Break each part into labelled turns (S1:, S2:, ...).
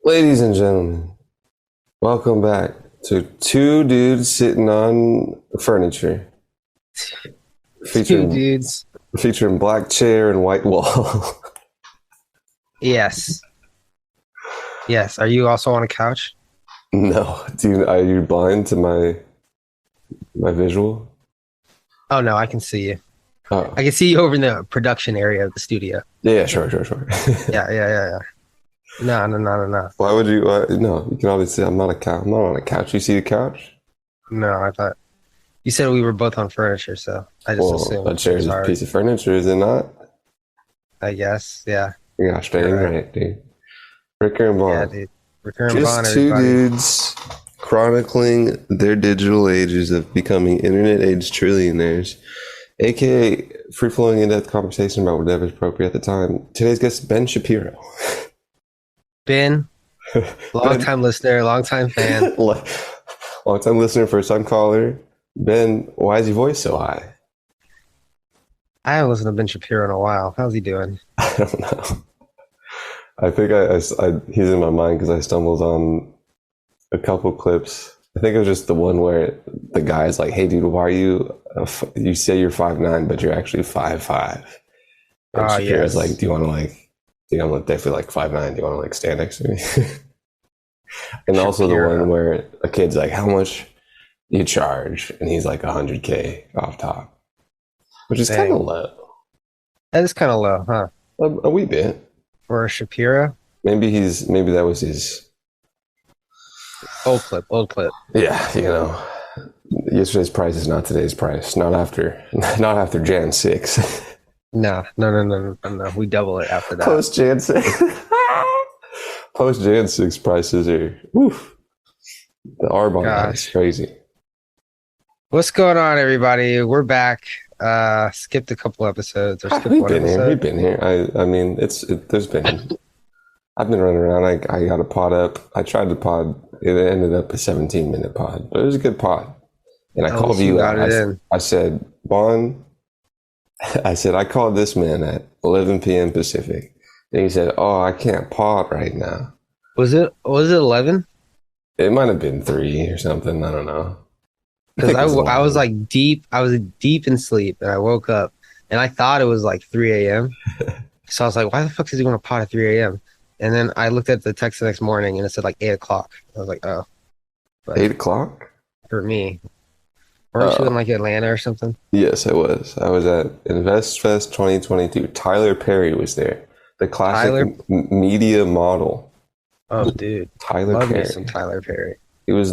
S1: Ladies and gentlemen, welcome back to Two Dudes Sitting on Furniture,
S2: Two
S1: featuring
S2: dudes.
S1: featuring black chair and white wall.
S2: Yes. Yes. Are you also on a couch?
S1: No, are you blind to my visual?
S2: Oh no, I can see you.
S1: Oh,
S2: I can see you over in the production area of the studio.
S1: yeah, sure.
S2: Yeah. No.
S1: Why would you? No, you can obviously. I'm not a couch. I'm not on a couch. You see the couch?
S2: No, I thought you said we were both on furniture, so I just
S1: Well, a
S2: assumed it
S1: chair
S2: was
S1: is a
S2: ours.
S1: piece of furniture, is it not?
S2: I guess. Yeah.
S1: Gosh
S2: You're
S1: dang
S2: right.
S1: right, dude. Ricker and
S2: Yeah,
S1: Vaughn.
S2: dude. Recurring
S1: Just
S2: bond,
S1: two
S2: everybody.
S1: dudes chronicling their digital ages of becoming internet age trillionaires, aka free flowing in depth conversation about whatever is appropriate at the time. Today's guest, Ben Shapiro.
S2: Ben, long
S1: Ben,
S2: time listener, long time fan.
S1: long time listener, first time caller. Ben, why is your voice so high?
S2: I haven't listened to Ben Shapiro in a while. How's he doing?
S1: I don't know. I think he's in my mind because I stumbled on a couple clips. I think it was just the one where the guy's like, "Hey, dude, why are you? You say you're 5'9", but you're actually 5'5". And
S2: Oh
S1: Shapiro's
S2: yes.
S1: like, "Do you want to like? Do you want to definitely like 5'9"? Do you want to like stand next to me?" And also the one
S2: Shapiro.
S1: where a kid's like, "How much you charge?" And he's like, 100K off top, which is kind of
S2: Dang.
S1: low,
S2: That is kind of low, huh?
S1: a wee bit.
S2: For Shapiro.
S1: Maybe that was his.
S2: Old clip.
S1: Yeah, yesterday's price is not today's price. Not after Jan 6.
S2: No. We double it after that.
S1: Post Jan 6. Post Jan 6 prices are woof. The arb on that is
S2: Gosh.
S1: crazy.
S2: What's going on, everybody? We're back. Skipped a couple episodes or skipped
S1: We've
S2: one
S1: been here. We've
S2: episode.
S1: been here. I mean, there's been. I've been running around. I got a pod up. I tried to pod. It ended up a 17-minute pod, but it was a good pod. And I
S2: At
S1: called
S2: least you
S1: you
S2: got
S1: out.
S2: it in.
S1: I said, Bon. I said I called this man at 11 p.m. Pacific, and he said, "Oh, I can't pod right now."
S2: Was it 11?
S1: It might have been 3 or something. I don't know. I
S2: Because
S1: think it was
S2: I was
S1: 11.
S2: like deep. I was deep in sleep, and I woke up, and I thought it was like 3 a.m. So I was like, "Why the fuck is he going to pod at 3 a.m.?" And then I looked at the text the next morning, and it said like 8 o'clock. I was like, "Oh," but
S1: 8 o'clock.
S2: for me, weren't you in
S1: Uh,
S2: like Atlanta or something?
S1: yes, I was. I was at InvestFest 2022. Tyler Perry was there, the classic
S2: Tyler.
S1: media model.
S2: Oh, dude,
S1: Tyler
S2: love me
S1: Perry.
S2: some Tyler Perry.
S1: It was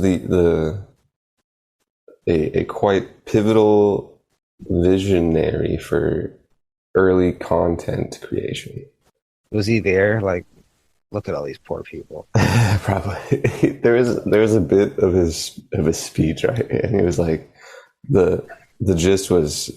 S1: a quite pivotal visionary for early content creation.
S2: Was he there? Like, look at all these poor people.
S1: Probably there was a bit of his speech, right, and he was like the gist was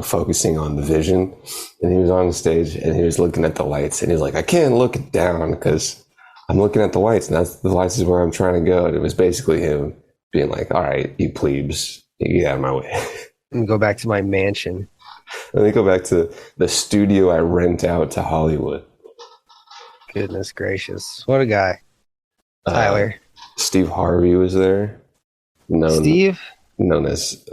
S1: focusing on the vision, and he was on stage and he was looking at the lights and he was like, I can't look down because I'm looking at the lights and the lights is where I'm trying to go. And it was basically him being like, all right, you plebes, you get out of my way.
S2: And go back to my mansion.
S1: Let me go back to the studio I rent out to Hollywood.
S2: Goodness gracious. What a guy.
S1: uh,
S2: Tyler.
S1: Steve Harvey was there, known
S2: Steve?
S1: known as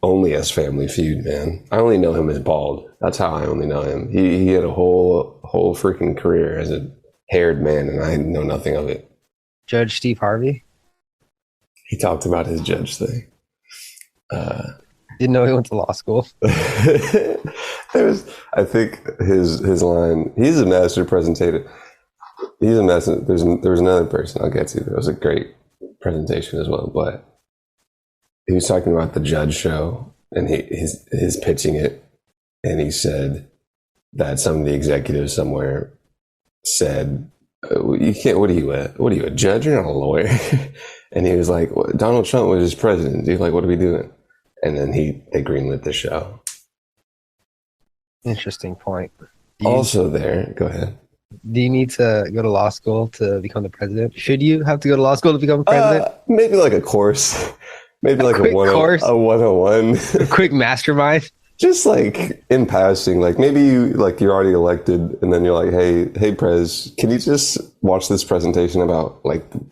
S1: only as Family Feud, man. I only know him as bald. That's how I only know him. He had a whole freaking career as a haired man, and I know nothing of it.
S2: Judge Steve Harvey?
S1: He talked about his judge thing. Uh,
S2: Didn't know he went to law school.
S1: I think his line. He's a master presentator. He's a master. There was another person I'll get to. That was a great presentation as well, but he was talking about the judge show and his pitching it, and he said that some of the executives somewhere said, "You can't. What are you a judge? You're not a lawyer." And he was like, "Donald Trump was his president. He's like, what are we doing?" And then they greenlit the show.
S2: Interesting point.
S1: Also there, go ahead.
S2: Do you need to go to law school to become the president? Should you have to go to law school to become president?
S1: Maybe like a course, maybe like
S2: quick course?
S1: a 101.
S2: A quick mastermind?
S1: Just like in passing, like maybe you're already elected, and then you're like, hey, Prez, can you just watch this presentation about like the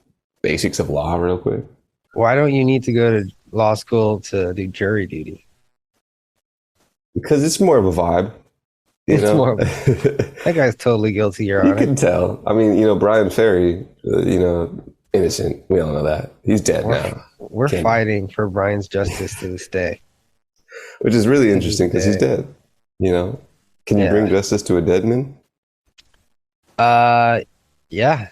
S1: basics of law real quick?
S2: Why don't you need to go to law school to do jury duty?
S1: Because it's more of a vibe.
S2: It's more. That guy's totally guilty, Your
S1: You
S2: Honor.
S1: can tell. I mean, Brian Ferry, innocent. We all know that. He's dead now.
S2: We're fighting for Brian's justice to this day.
S1: Which is really interesting because he's dead. Can you bring justice to a dead man?
S2: Yeah.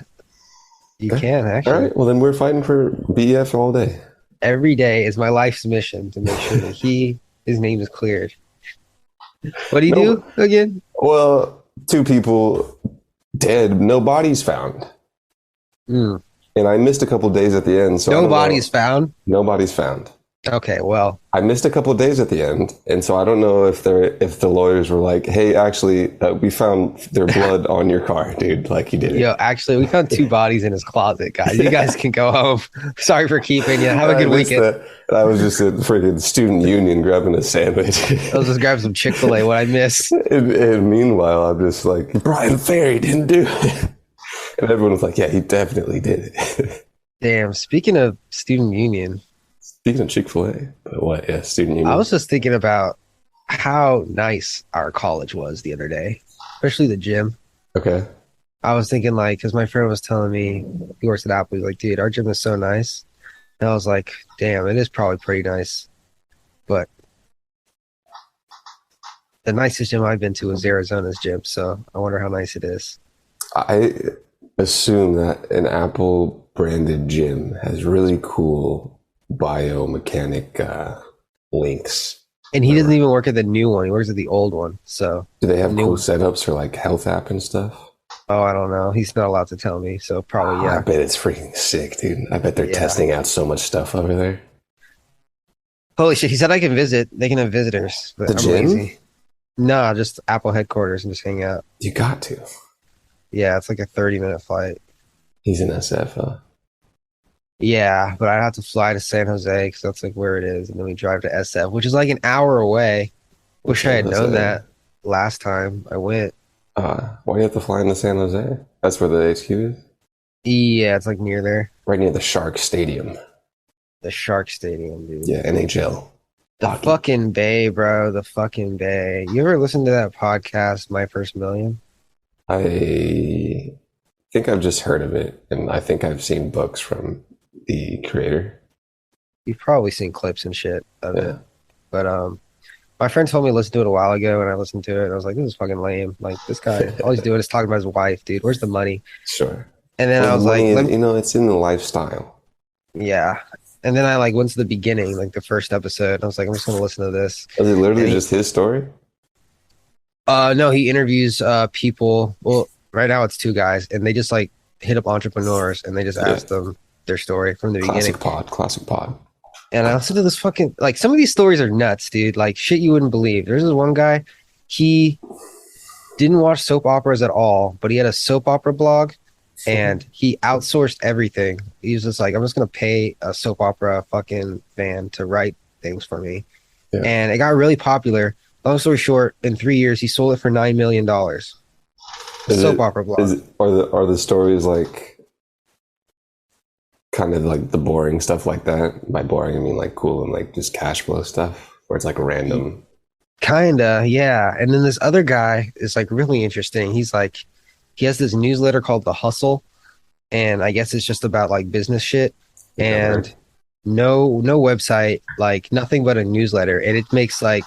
S2: You can, actually.
S1: All right. Well, then we're fighting for BF all day.
S2: Every day is my life's mission to make sure that his name is cleared. What do you do again?
S1: Well, 2 people dead, no bodies found. And I missed a couple days at the end. So
S2: no bodies found?
S1: No bodies found.
S2: Okay, well.
S1: I missed a couple of days at the end, and so I don't know if the lawyers were like, "Hey, actually, we found their blood on your car, dude. Like you did it."
S2: Yo, actually, we found 2 bodies in his closet, guys. You guys can go home. Sorry for keeping you. Have a good weekend.
S1: I was just at the freaking student union grabbing a sandwich.
S2: I was just grabbing some Chick-fil-A. What I missed.
S1: And meanwhile, I'm just like, Brian Ferry didn't do it, and everyone was like, "Yeah, he definitely did it."
S2: Damn. Speaking of student union.
S1: Speaking of Chick-fil-A, but what? Yeah, student union.
S2: I was just thinking about how nice our college was the other day, especially the gym.
S1: Okay.
S2: I was thinking because my friend was telling me, he works at Apple, he's like, dude, our gym is so nice. And I was like, damn, it is probably pretty nice. But the nicest gym I've been to was Arizona's gym, so I wonder how nice it is.
S1: I assume that an Apple branded gym has really cool biomechanic links.
S2: And he doesn't even work at the new one. He works at the old one. So
S1: do they have cool setups for like health app and stuff?
S2: Oh, I don't know. He's not allowed to tell me. So probably, yeah.
S1: I bet it's freaking sick, dude. I bet they're testing out so much stuff over there.
S2: Holy shit. He said I can visit. They can have visitors. But
S1: the gym?
S2: Lazy. No, just Apple headquarters and just hang out.
S1: You got to.
S2: Yeah, it's like a 30-minute flight.
S1: He's in SF, huh?
S2: Yeah, but I'd have to fly to San Jose because that's like where it is. And then we drive to SF, which is like an hour away. Wish I had known that last time I went.
S1: Why do you have to fly into San Jose? That's where the HQ is?
S2: Yeah, it's like near there.
S1: Right near the Shark Stadium.
S2: The Shark Stadium, dude.
S1: Yeah, NHL.
S2: The fucking Bay, bro. The fucking Bay. You ever listen to that podcast, My First Million?
S1: I think I've just heard of it, and I think I've seen books from the creator.
S2: You've probably seen clips and shit of it. But my friend told me to listen to it a while ago, and I listened to it, and I was like, this is fucking lame. Like, this guy, all he's doing is talking about his wife, dude. Where's the money?
S1: Sure.
S2: And then I was like,
S1: it's in the lifestyle.
S2: Yeah. And then I went to the beginning, like the first episode, and I was like, I'm just gonna listen to this.
S1: Is it literally just his story?
S2: No, he interviews people. Well, right now it's 2 guys, and they just hit up entrepreneurs, and they just ask them their story from the beginning.
S1: Classic pod.
S2: And I listened to this fucking some of these stories are nuts, dude. Like shit you wouldn't believe. There's this one guy, he didn't watch soap operas at all, but he had a soap opera blog, and he outsourced everything. He was just like, I'm just gonna pay a soap opera fucking fan to write things for me. Yeah. And it got really popular. Long story short, in 3 years he sold it for $9 million. Soap opera blog.
S1: Are the stories kind of like the boring stuff like that? By boring I mean cool and just cash flow stuff, or it's random?
S2: Kinda, yeah. And then this other guy is really interesting. He's he has this newsletter called The Hustle, and I guess it's just about business shit, and no website, nothing but a newsletter, and it makes $1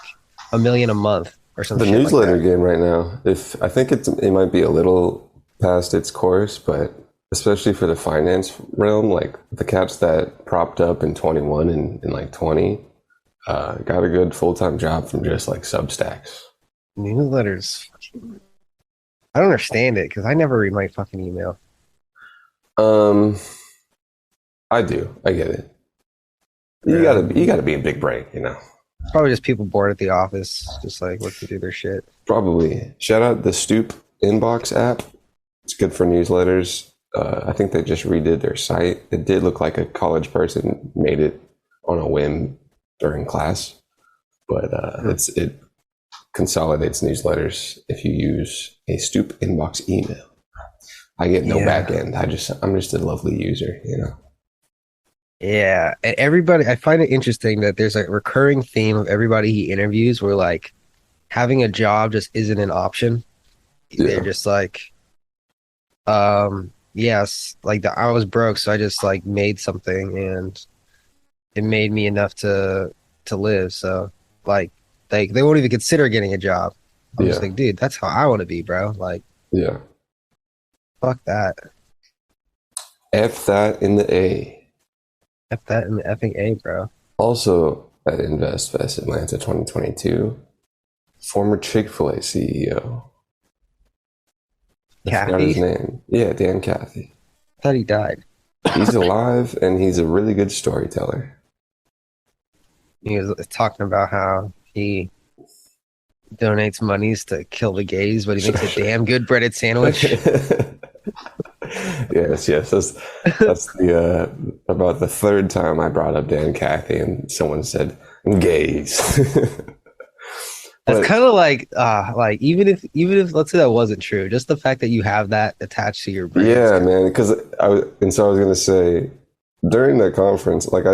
S2: million a month or something.
S1: The newsletter game right now, I think it might be a little past its course, but especially for the finance realm, the cats that propped up in 21 and 20 got a good full-time job from just Substacks.
S2: Newsletters, I don't understand it because I never read my fucking email.
S1: I do. I get it. You gotta be a big brain,
S2: Probably just people bored at the office, just looking through their shit.
S1: Probably. Shout out the Stoop Inbox app. It's good for newsletters. I think they just redid their site. It did look like a college person made it on a whim during class, but it consolidates newsletters if you use a Stoop Inbox email. I get no
S2: Yeah.
S1: back end. I'm just a lovely user, you know.
S2: Yeah. And everybody, I find it interesting that there's a recurring theme of everybody he interviews where like having a job just isn't an option. They're
S1: Yeah,
S2: just like, yes, like I was broke, so I just like made something and it made me enough to live. So like they won't even consider getting a job. I'm just
S1: yeah,
S2: like, dude, that's how I want to be, bro. Like,
S1: yeah.
S2: fuck that.
S1: F that in the A.
S2: F that in the effing A, bro.
S1: Also at InvestFest Atlanta 2022, former Chick-fil-A CEO. I forgot his
S2: Kathy,
S1: name. Yeah, Dan Cathy.
S2: I thought he died.
S1: He's alive and he's a really good storyteller.
S2: He was talking about how he donates monies to kill the gays, but he makes a damn good breaded sandwich.
S1: Yes, yes. That's the about the third time I brought up Dan Cathy and someone said gays.
S2: That's
S1: But
S2: kind of like even if let's say that wasn't true, just the fact that you have that attached to your brain is
S1: yeah,
S2: kind
S1: man, because I was gonna say during that conference, like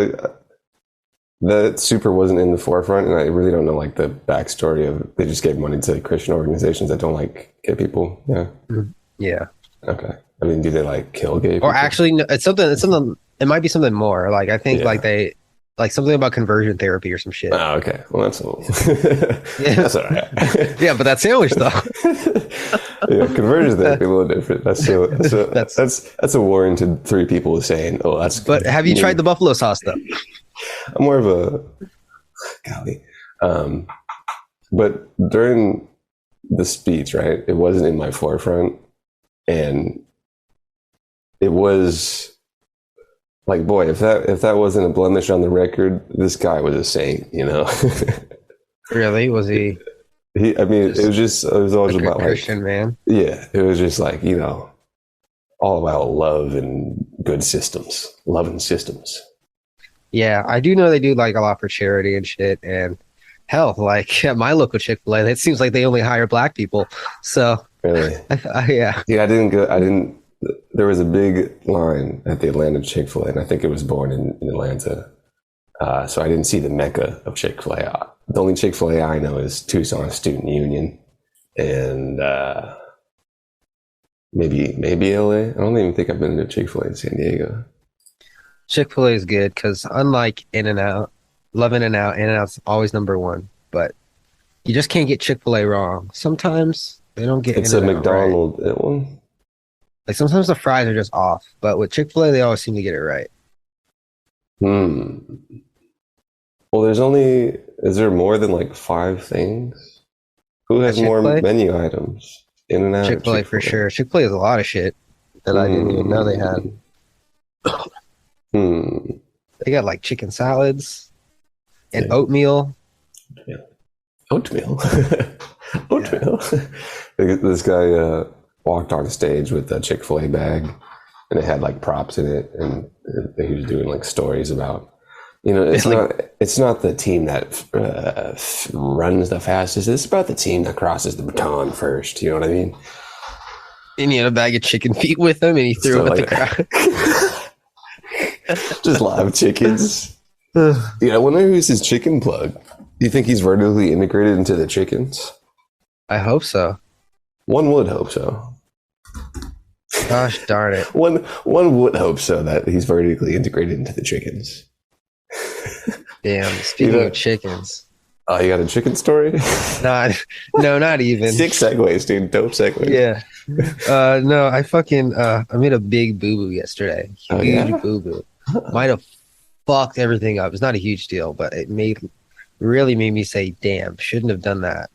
S1: that super wasn't in the forefront, and I really don't know like the backstory of they just gave money to Christian organizations that don't like gay people. Yeah.
S2: of yeah.
S1: Okay. I mean, do they like kill gay
S2: Or
S1: people?
S2: actually, no, it's something. It's something. It might be something more. Like I think
S1: Yeah.
S2: like something about conversion therapy or some shit.
S1: Oh, okay. Well, that's all.
S2: Yeah,
S1: That's all right.
S2: yeah, but that sandwich though.
S1: Yeah, conversion therapy a little different.
S2: That's.
S1: That's a warranted three people saying, "Oh, that's
S2: But
S1: good."
S2: have you tried the buffalo sauce though?
S1: I'm more of a golly. Um, but during the speech, right, it wasn't in my forefront, and it was like, boy, if that wasn't a blemish on the record, this guy was a saint, you know.
S2: Really? Was he
S1: I mean, it was always
S2: a good
S1: about like,
S2: Christian man?
S1: yeah, it was just like, you know, all about love and good systems, love and systems.
S2: Yeah, I do know they do like a lot for charity and shit. And hell, like at my local Chick-fil-A, it seems like they only hire black people. So
S1: Really.
S2: yeah,
S1: Yeah, I didn't go. I didn't. There was a big line at the Atlanta Chick-fil-A, and I think it was born in Atlanta. So I didn't see the mecca of Chick-fil-A. The only Chick-fil-A I know is Tucson Student Union, and maybe LA. I don't even think I've been to Chick-fil-A in San Diego.
S2: Chick-fil-A is good because unlike In-N-Out, love In-N-Out, In-N-Out's always number one. But you just can't get Chick-fil-A wrong. Sometimes they don't get
S1: It's a
S2: In-N-Out right.
S1: McDonald's one.
S2: Like sometimes the fries are just off, but with Chick-fil-A, they always seem to get it right.
S1: Hmm. Well, there's only. Is there more than like five things? Who
S2: At
S1: has more
S2: Chick-fil-A,
S1: menu items? In and out or
S2: Chick-fil-A for
S1: Chick-fil-A?
S2: sure. Chick-fil-A has a lot of shit that I didn't even know they had.
S1: Hmm.
S2: They got like chicken salads and
S1: Yeah.
S2: oatmeal.
S1: Oatmeal. Oatmeal. This guy walked on stage with a Chick-fil-A bag, and it had like props in it, and he was doing like stories about, you know, it's not the team that runs the fastest. It's about the team that crosses the baton first. You know what I mean?
S2: And he had a bag of chicken feet with him, and he threw
S1: So
S2: them at
S1: like,
S2: the crowd.
S1: just live chickens. Yeah, I wonder who's his chicken plug. Do you think he's vertically integrated into the chickens?
S2: I hope so.
S1: One would hope so.
S2: Gosh darn it.
S1: One would hope so that he's vertically integrated into the chickens.
S2: Damn. Speaking of chickens.
S1: Oh, you got a chicken story?
S2: Not even.
S1: Sick segues, dude. Dope segues.
S2: Yeah. No, I made a big boo-boo yesterday.
S1: Oh,
S2: Huge
S1: yeah?
S2: boo-boo. Might have fucked everything up. It's not a huge deal, but really made me say, damn, shouldn't have done that.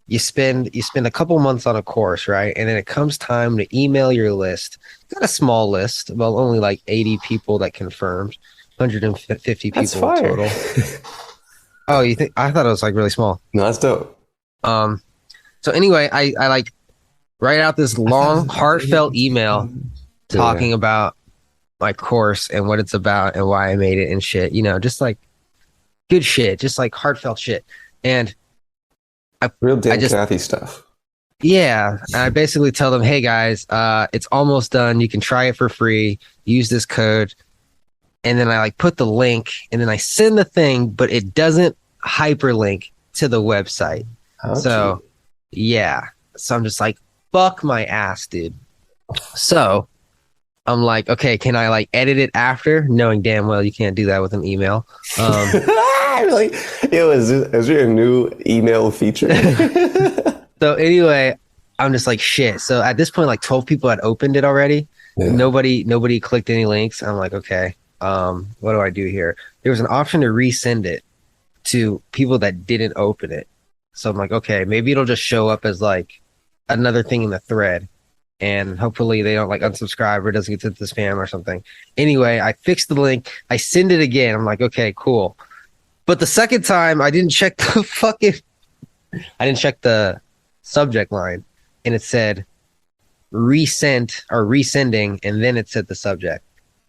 S2: You spend a couple months on a course, right? And then it comes time to email your list. Got a small list, well, only like 80 people that confirmed, 150
S1: That's
S2: people
S1: fire.
S2: total. Oh, you think? I thought it was like really small.
S1: No, that's dope.
S2: So anyway, I like write out this long, heartfelt email talking about my course and what it's about and why I made it and shit. You know, just like good shit, just like heartfelt shit. And
S1: Real Dan
S2: I just
S1: Cathy stuff.
S2: Yeah, and I basically tell them, "Hey guys, it's almost done. You can try it for free. Use this code." And then I like put the link, and then I send the thing, but it doesn't hyperlink to the website.
S1: Ouchie.
S2: So yeah, so I'm just like, "Fuck my ass, dude." So I'm like, "Okay, can I like edit it after?" Knowing damn well you can't do that with an email.
S1: Like, yo, is there a new email feature?
S2: So anyway, I'm just like shit. So at this point, like 12 people had opened it already.
S1: Yeah.
S2: Nobody clicked any links. I'm like, okay, what do I do here? There was an option to resend it to people that didn't open it. So I'm like, okay, maybe it'll just show up as like another thing in the thread. And hopefully they don't like unsubscribe or it doesn't get to the spam or something. Anyway, I fixed the link. I send it again. I'm like, okay, cool. But the second time I didn't check the fucking I didn't check the subject line, and it said resent or resending, and then it said the subject.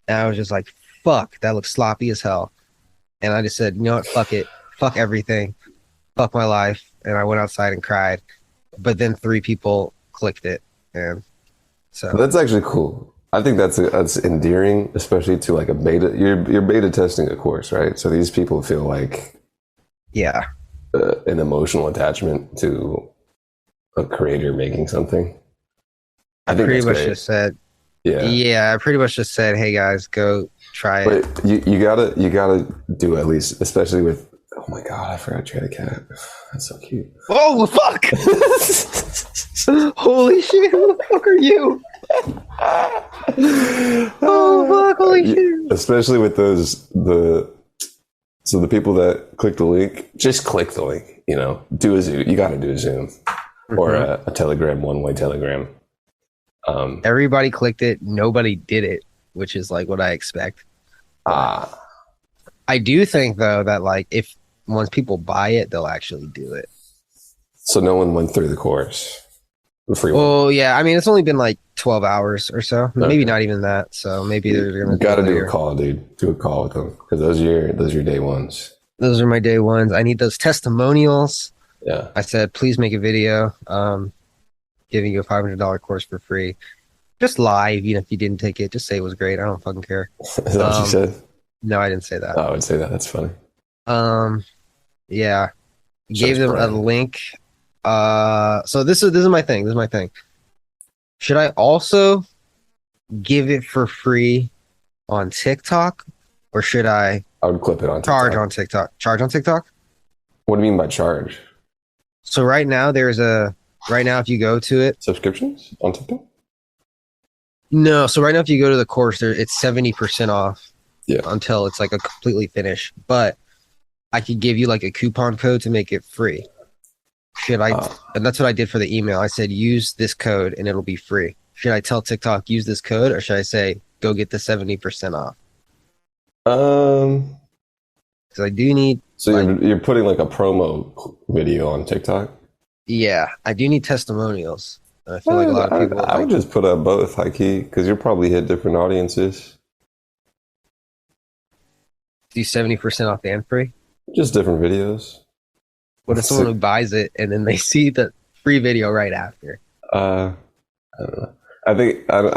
S2: And I was just like, fuck, that looks sloppy as hell. And I just said, you know what, fuck it, fuck everything, fuck my life. And I went outside and cried. But then three people clicked it, and so
S1: That's actually cool. I think that's endearing, especially to like a beta. You're beta testing a course, right? So these people feel like
S2: yeah,
S1: an emotional attachment to a creator making something. I
S2: I
S1: think
S2: pretty
S1: that's
S2: much
S1: great.
S2: just said,
S1: Yeah.
S2: yeah, I pretty much just said, hey guys, go try it.
S1: But you gotta do at least, especially with. Oh my god, I forgot you had a cat. That's so cute.
S2: Oh fuck! Holy shit! Who the fuck are you? Oh fuck! Holy shit!
S1: Especially with the people that click the link, just click the link. Do a Zoom. You got to do a Zoom or a Telegram, one-way Telegram.
S2: Everybody clicked it. Nobody did it, which is like what I expect.
S1: Ah,
S2: I do think though that like if once people buy it, they'll actually do it.
S1: so no one went through the course. The free one.
S2: Well, yeah. I mean, it's only been like 12 hours or so. Maybe
S1: Okay.
S2: not even that. So maybe they're
S1: You
S2: gonna
S1: got to
S2: do it
S1: do a
S2: later.
S1: call, dude. Do a call with them because those are your day ones.
S2: Those are my day ones. I need those testimonials.
S1: Yeah.
S2: I said, please make a video. Giving you a $500 course for free. Just lie, even if you didn't take it. Just say it was great. I don't fucking care.
S1: Is that what you said?
S2: No, I didn't say that.
S1: Oh, I would say that. That's funny.
S2: Yeah,
S1: Shows
S2: gave them a
S1: pride.
S2: link. So this is my thing. This is my thing. Should I also give it for free on TikTok, or should I
S1: I would clip it on
S2: charge
S1: TikTok.
S2: on TikTok? Charge on TikTok.
S1: What do you mean by charge?
S2: So right now, if you go to it,
S1: Subscriptions on TikTok?
S2: no. So right now, if you go to the course, it's 70% off.
S1: Yeah.
S2: Until it's like a completely finish. But I could give you like a coupon code to make it free. Should I? And that's what I did for the email. I said use this code and it'll be free. Should I tell TikTok use this code, or should I say go get the 70% off?
S1: Um.
S2: Because I do need.
S1: So you're putting like a promo video on TikTok?
S2: Yeah, I do need testimonials. I feel like a lot of people.
S1: I would just put up both, high key, because you'll probably hit different audiences.
S2: Do 70% off and free.
S1: Just different videos.
S2: What if someone who buys it and then they see the free video right after?
S1: I don't know. I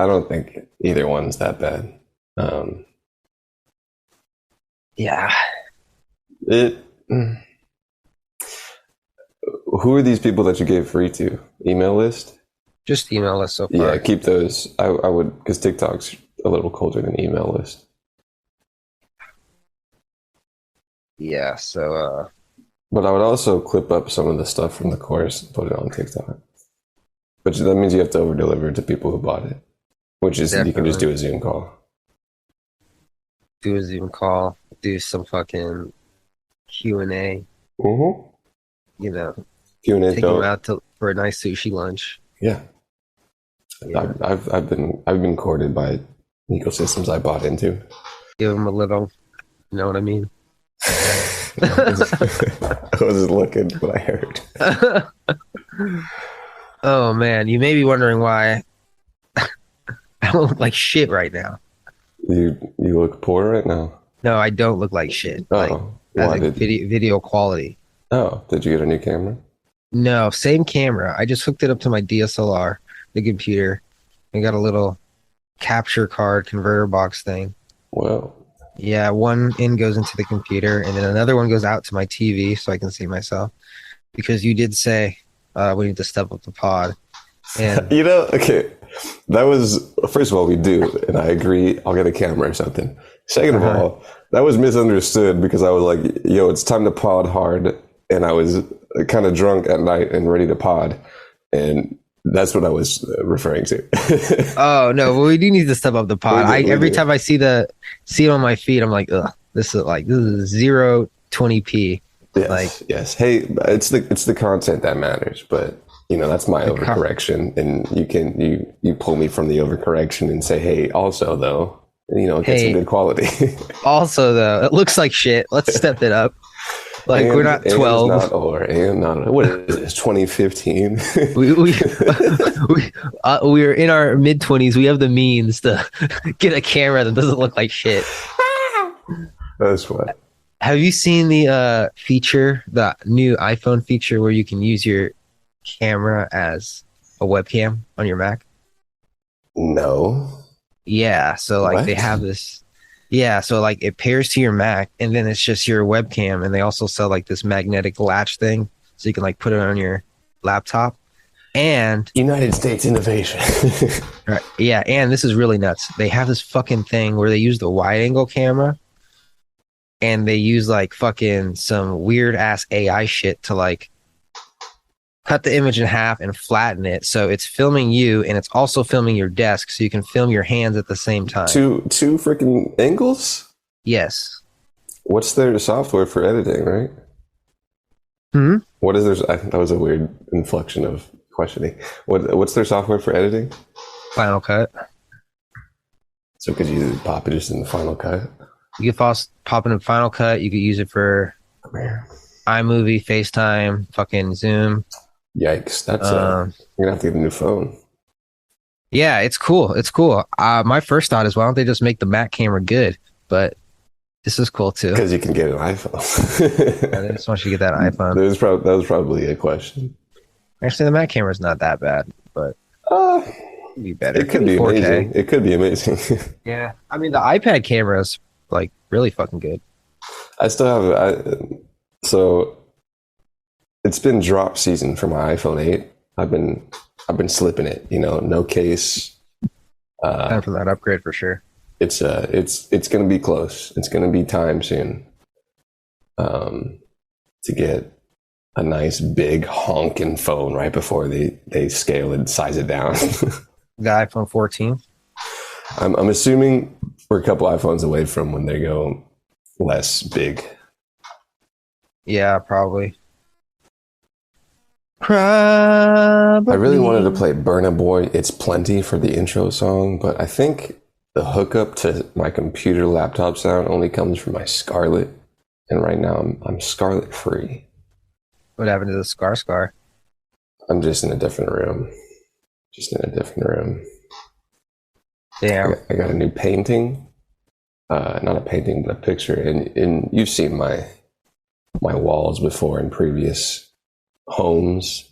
S1: don't think either one's that bad.
S2: Yeah.
S1: Who are these people that you gave free to? Email list?
S2: Just email us so far.
S1: Yeah, keep those. I would, because TikTok's a little colder than email list.
S2: Yeah. So.
S1: But I would also clip up some of the stuff from the course and put it on TikTok. But that means you have to over deliver to people who bought it, which is you can just do a Zoom call.
S2: Do a Zoom call. Do some fucking Q&A.
S1: Mm-hmm.
S2: You know,
S1: Q&A.
S2: take them out for a nice sushi lunch.
S1: Yeah. I've been courted by ecosystems I bought into.
S2: Give them a little, you know what I mean?
S1: I wasn't looking, but I heard.
S2: Oh man, you may be wondering why I don't look like shit right now.
S1: You look poor right now.
S2: No, I don't look like shit.
S1: Oh,
S2: like,
S1: why
S2: as a video quality.
S1: Oh, did you get a new camera?
S2: No, same camera. I just hooked it up to my DSLR, the computer. I got a little capture card converter box thing.
S1: Well,
S2: Yeah, one end goes into the computer, and then another one goes out to my TV so I can see myself. Because you did say we need to step up the pod, and
S1: okay, that was first of all we do, and I agree. I'll get a camera or something. Second of all, that was misunderstood because I was like, "Yo, it's time to pod hard," and I was kind of drunk at night and ready to pod, and that's what I was referring to.
S2: oh no, well, we do need to step up the pod. Every time I see it on my feed, I'm like, ugh, this is 020p.
S1: Yes,
S2: Like,
S1: yes. Hey, it's the content that matters, but that's my overcorrection, and you pull me from the overcorrection and say, hey, also though, get some good quality.
S2: Also though, it looks like shit. Let's step it up. Like
S1: and,
S2: we're not 12.
S1: What is this? 2015.
S2: We're in our mid 20s. We have the means to get a camera that doesn't look like shit.
S1: That's what.
S2: Have you seen the feature, the new iPhone feature where you can use your camera as a webcam on your Mac?
S1: No.
S2: Yeah, so like they have this. Yeah, so like it pairs to your Mac, and then it's just your webcam, and they also sell like this magnetic latch thing, so you can like put it on your laptop. And
S1: United States innovation.
S2: right, yeah, and this is really nuts. They have this fucking thing where they use the wide angle camera, and they use like fucking some weird ass AI shit to like cut the image in half and flatten it, so it's filming you and it's also filming your desk, so you can film your hands at the same time.
S1: Two freaking angles?
S2: Yes.
S1: What's their software for editing, right? What is their? That was a weird inflection of questioning. What's their software for editing?
S2: Final Cut.
S1: So could you pop it just in the Final Cut?
S2: You could pop it in Final Cut. You could use it for iMovie, FaceTime, fucking Zoom.
S1: Yikes! That's you're gonna have to get a new phone.
S2: Yeah, it's cool. It's cool. My first thought is, why don't they just make the Mac camera good? But this is cool too.
S1: Because you can get an iPhone.
S2: I just want you to get that iPhone.
S1: That was probably a question.
S2: Actually, the Mac camera is not that bad, but it'd be better.
S1: It could be 4K. Amazing. It could be amazing.
S2: Yeah, I mean the iPad camera is like really fucking good.
S1: I still have so it's been drop season for my iPhone 8. I've been slipping it, no case.
S2: Time for that upgrade for sure.
S1: It's going to be close. It's going to be time soon to get a nice big honking phone right before they scale and size it down.
S2: The iPhone 14.
S1: I'm assuming we're a couple iPhones away from when they go less big.
S2: Yeah, probably. I
S1: really wanted to play Burna Boy It's Plenty for the intro song, but I think the hookup to my computer laptop sound only comes from my Scarlett, and right now I'm Scarlett free.
S2: What happened to the Scar?
S1: I'm just in a different room.
S2: Damn.
S1: I got a new painting. Not a painting, but a picture, and you've seen my walls before in previous homes,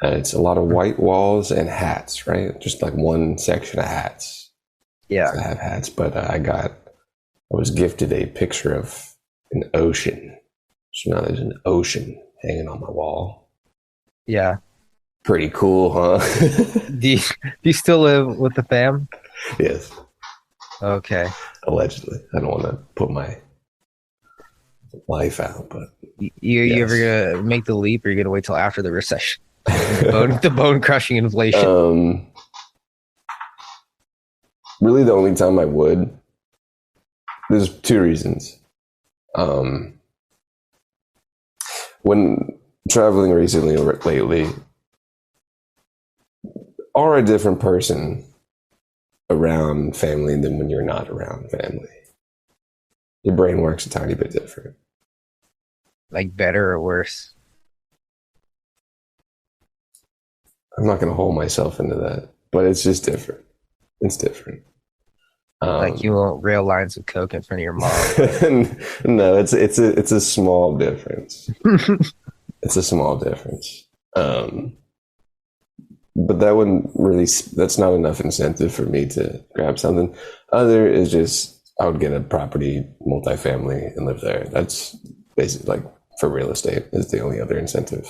S1: and it's a lot of white walls and hats, right? Just like one section of hats.
S2: Yeah,
S1: I have hats, but I was gifted a picture of an ocean, so now there's an ocean hanging on my wall.
S2: Yeah,
S1: pretty cool, huh?
S2: do you still live with the fam?
S1: Yes.
S2: Okay.
S1: Allegedly, I don't want to put my life out, but
S2: you ever gonna make the leap, or you gonna wait till after the recession? the bone crushing inflation.
S1: Really, the only time I would. There's two reasons. When traveling recently or lately, are a different person around family than when you're not around family. Your brain works a tiny bit different.
S2: Like better or worse?
S1: I'm not going to hold myself into that, but it's just different. It's different.
S2: Like you won't rail lines of coke in front of your mom.
S1: No, it's a small difference. It's a small difference. But that wouldn't really, that's not enough incentive for me to grab something. Other is just, I would get a property, multifamily, and live there. That's basically like for real estate is the only other incentive.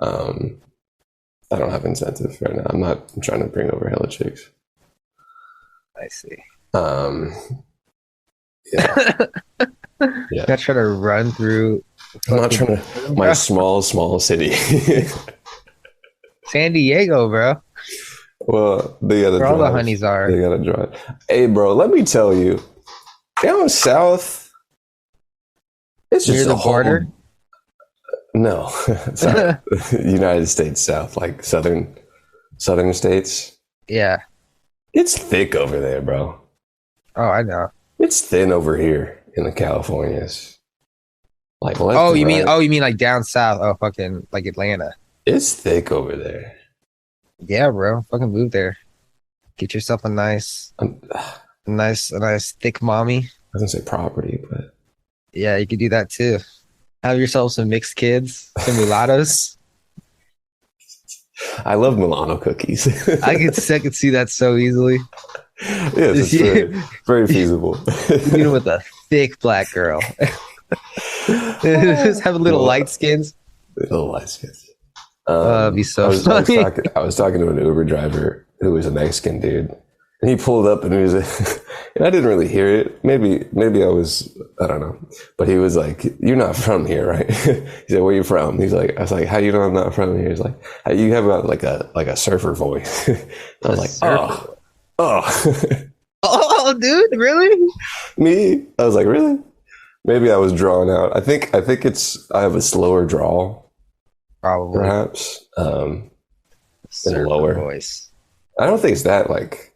S1: I don't have incentive right now. I'm trying to bring over hella chicks.
S2: I see.
S1: Yeah.
S2: Yeah. Not trying to run through.
S1: I'm not trying to. My small city.
S2: San Diego, bro.
S1: Well, they gotta.
S2: Where all the honeys are.
S1: They gotta drive. Hey, bro, let me tell you, down south, it's just
S2: near the border.
S1: No, it's not United States South, like southern states.
S2: Yeah,
S1: it's thick over there, bro.
S2: Oh, I know.
S1: It's thin over here in the Californias. Like left
S2: oh, you mean like down south? Oh, fucking like Atlanta.
S1: It's thick over there.
S2: Yeah, bro. Fucking move there. Get yourself a nice thick mommy.
S1: I was gonna say property, but
S2: yeah, you could do that too. Have yourself some mixed kids, some mulattoes.
S1: I love Milano cookies.
S2: I could see that so easily.
S1: Yes, it's very feasible.
S2: You know, with a thick black girl. Just have little light skins.
S1: Little light skins.
S2: Be so funny.
S1: I was talking to an Uber driver who was a Mexican dude, and he pulled up and he was, and I didn't really hear it. Maybe I don't know. But he was like, "You're not from here, right?" He said, "Where are you from?" I was like, "How do you know I'm not from here?" He's like, "You have like a surfer voice." I was like,
S2: Oh, dude, really?
S1: Me? I was like, really? Maybe I was drawn out. I think I have a slower drawl.
S2: Probably.
S1: Perhaps. And lower
S2: voice.
S1: I don't think it's that like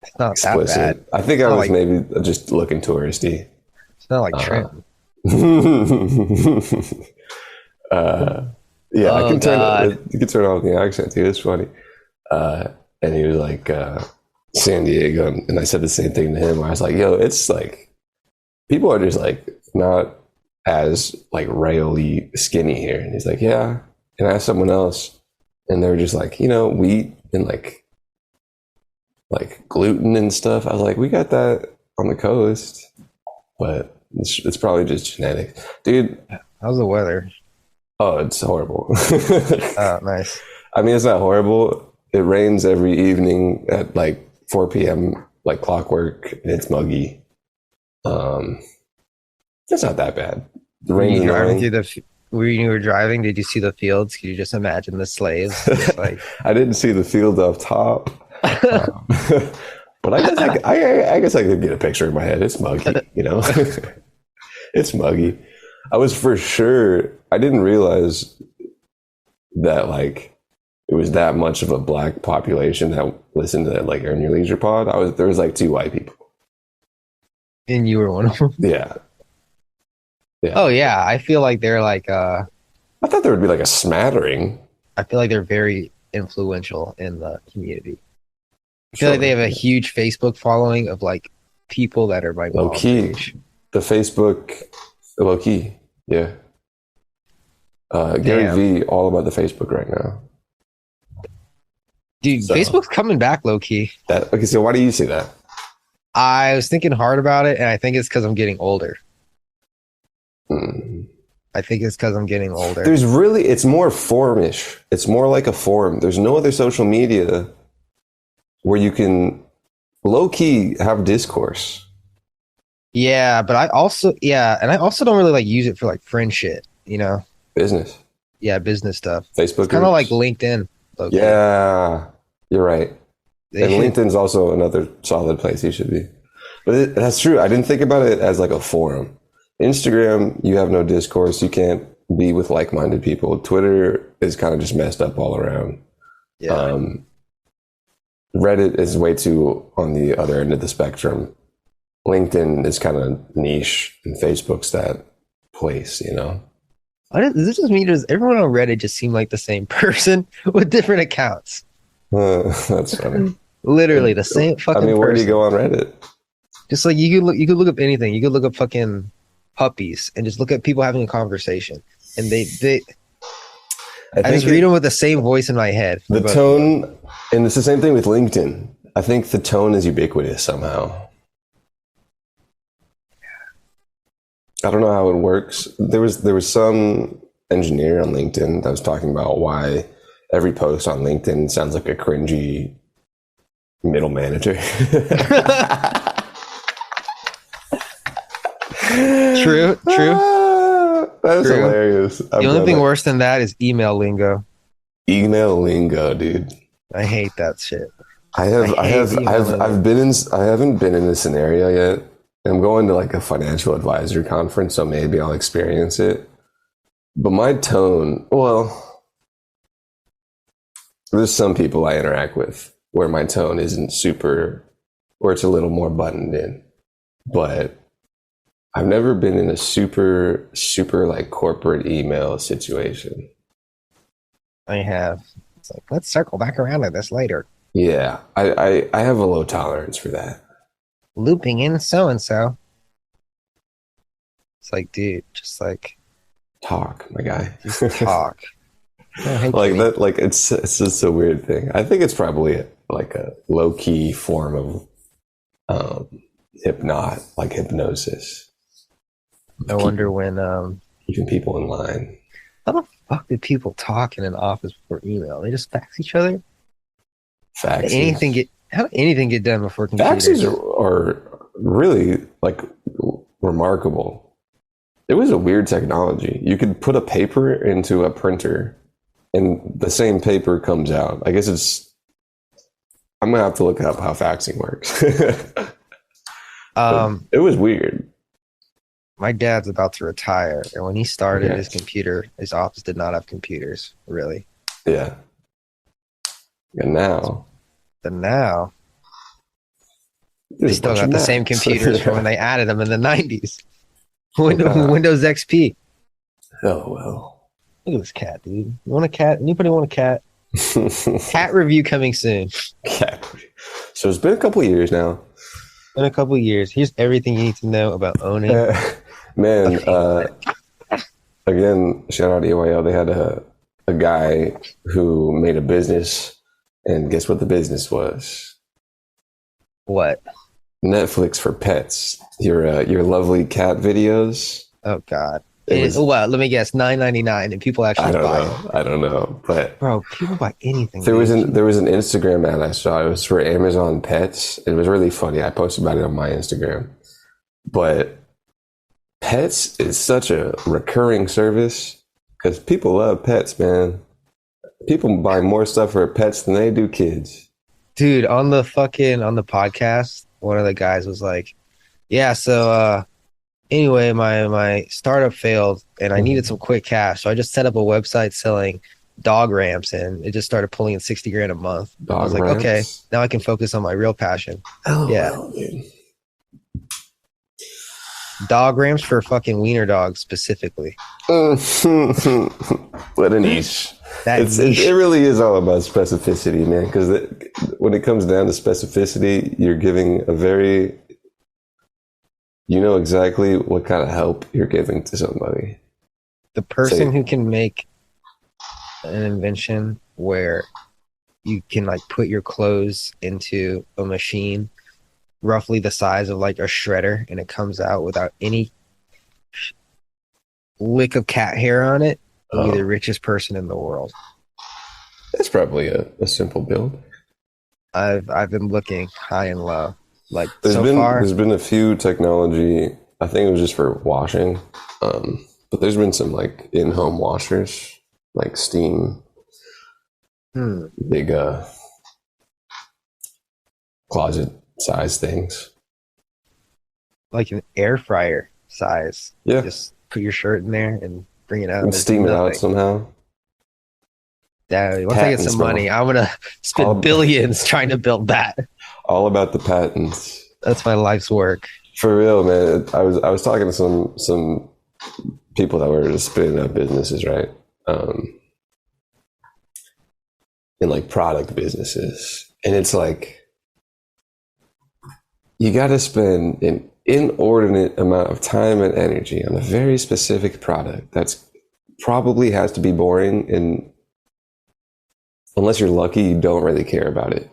S2: it's not
S1: explicit.
S2: That bad.
S1: I think I was maybe just looking touristy.
S2: It's not like Trent.
S1: Yeah, I can turn off the accent too. It's funny. And he was like San Diego, and I said the same thing to him. I was like, yo, it's like people are just like not as like raily skinny here. And he's like, yeah. And I asked someone else, and they were just like, wheat and like gluten and stuff. I was like, we got that on the coast, but it's probably just genetic, dude.
S2: How's the weather?
S1: Oh, it's horrible.
S2: Oh, nice.
S1: I mean, it's not horrible. It rains every evening at like 4 p.m. like clockwork, and it's muggy. It's not that bad. The rain
S2: when you were driving, did you see the fields? Could you just imagine the slaves? Just like
S1: I didn't see the field up top, but I guess I could get a picture in my head. It's muggy, It's muggy. I was for sure. I didn't realize that like it was that much of a black population that listened to that like Earn Your Leisure pod. There was like 2 white people,
S2: and you were one of them.
S1: Yeah.
S2: Oh yeah, I feel like they're like.
S1: I thought there would be like a smattering.
S2: I feel like they're very influential in the community. I feel like they have a huge Facebook following of like people that are my
S1: low key. The Facebook low key, yeah. Gary V all about the Facebook right now.
S2: Dude, Facebook's coming back low key.
S1: Okay, so why do you say that?
S2: I was thinking hard about it, and I think it's because I'm getting older. I think it's because I'm getting older.
S1: It's more formish. It's more like a forum. There's no other social media where you can low key have discourse.
S2: Yeah, but I also don't really like use it for like friend shit, Business. Yeah, business stuff.
S1: Facebook.
S2: Kind of like LinkedIn. Low-key.
S1: Yeah, you're right. And LinkedIn's also another solid place you should be. But that's true. I didn't think about it as like a forum. Instagram, you have no discourse. You can't be with like-minded people. Twitter is kind of just messed up all around.
S2: Yeah.
S1: Reddit is way too on the other end of the spectrum. LinkedIn is kind of niche, and Facebook's that place,
S2: Does this just mean does everyone on Reddit just seem like the same person with different accounts?
S1: That's funny.
S2: Literally the same fucking person.
S1: Where do you go on Reddit?
S2: Just like you could look up anything. You could look up fucking puppies and just look at people having a conversation. And they I just read them with the same voice in my head.
S1: The tone, and it's the same thing with LinkedIn. I think the tone is ubiquitous somehow. I don't know how it works. There was some engineer on LinkedIn that was talking about why every post on LinkedIn sounds like a cringy middle manager.
S2: True.
S1: That is hilarious.
S2: The only thing worse than that is email lingo.
S1: Email lingo, dude.
S2: I hate that shit.
S1: I haven't been in this scenario yet. I'm going to like a financial advisor conference, so maybe I'll experience it. But my tone, well, there's some people I interact with where my tone isn't super, or it's a little more buttoned in. But I've never been in a super like corporate email situation.
S2: I have. It's like, let's circle back around to this later.
S1: Yeah, I have a low tolerance for that.
S2: Looping in so-and-so. It's like, dude, just like...
S1: Talk, my guy.
S2: Just talk.
S1: Like that, like it's just a weird thing. I think it's probably like a low-key form of hypnosis.
S2: I wonder when...
S1: keeping people in line.
S2: How the fuck did people talk in an office before email? They just fax each other?
S1: Faxes.
S2: How did anything get done before computers?
S1: Faxes are really like remarkable. It was a weird technology. You could put a paper into a printer and the same paper comes out. I guess I'm going to have to look up how faxing works. It was weird.
S2: My dad's about to retire, and when he started his computer, his office did not have computers, really.
S1: Yeah. And now
S2: they still got the same computers from when they added them in the 90s. Windows XP.
S1: Oh, well.
S2: Look at this cat, dude. You want a cat? Anybody want a cat? Cat review coming soon.
S1: Cat review. So it's been a couple of years now.
S2: In a couple of years. Here's everything you need to know about owning.
S1: Man, again, shout out to EYL. They had a guy who made a business, and guess what the business was?
S2: What?
S1: Netflix for pets. Your lovely cat videos.
S2: Oh God. Well, let me guess, $9.99, and people actually buy it.
S1: I don't know, but
S2: bro, people buy anything.
S1: There was an Instagram ad I saw. It was for Amazon Pets. It was really funny. I posted about it on my Instagram. But pets is such a recurring service because people love pets, man. People buy more stuff for pets than they do kids.
S2: Dude, on the podcast, one of the guys was like, "Yeah, so anyway, my startup failed and I needed some quick cash. So I just set up a website selling dog ramps and it just started pulling in $60,000 a month." I was like, ramps? Okay, now I can focus on my real passion.
S1: Oh,
S2: yeah.
S1: Well, dude.
S2: Dog ramps for fucking wiener dogs specifically.
S1: What a niche. It really is all about specificity, man. Because when it comes down to specificity, you're giving you know exactly what kind of help you're giving to somebody.
S2: The person who can make an invention where you can like put your clothes into a machine roughly the size of like a shredder and it comes out without any lick of cat hair on it will be the richest person in the world.
S1: That's probably a simple build.
S2: I've been looking high and low. Like
S1: there's been a few technology. I think it was just for washing, but there's been some like in-home washers, like steam, big closet size things,
S2: like an air fryer size.
S1: Yeah,
S2: just put your shirt in there and bring it out
S1: and steam it out somehow.
S2: Yeah, once I get some money, I'm gonna spend billions trying to build that.
S1: All about the patents.
S2: That's my life's work.
S1: For real, man. I was talking to some people that were just spinning up businesses, right? In like product businesses. And it's like you gotta spend an inordinate amount of time and energy on a very specific product that's probably has to be boring and unless you're lucky, you don't really care about it.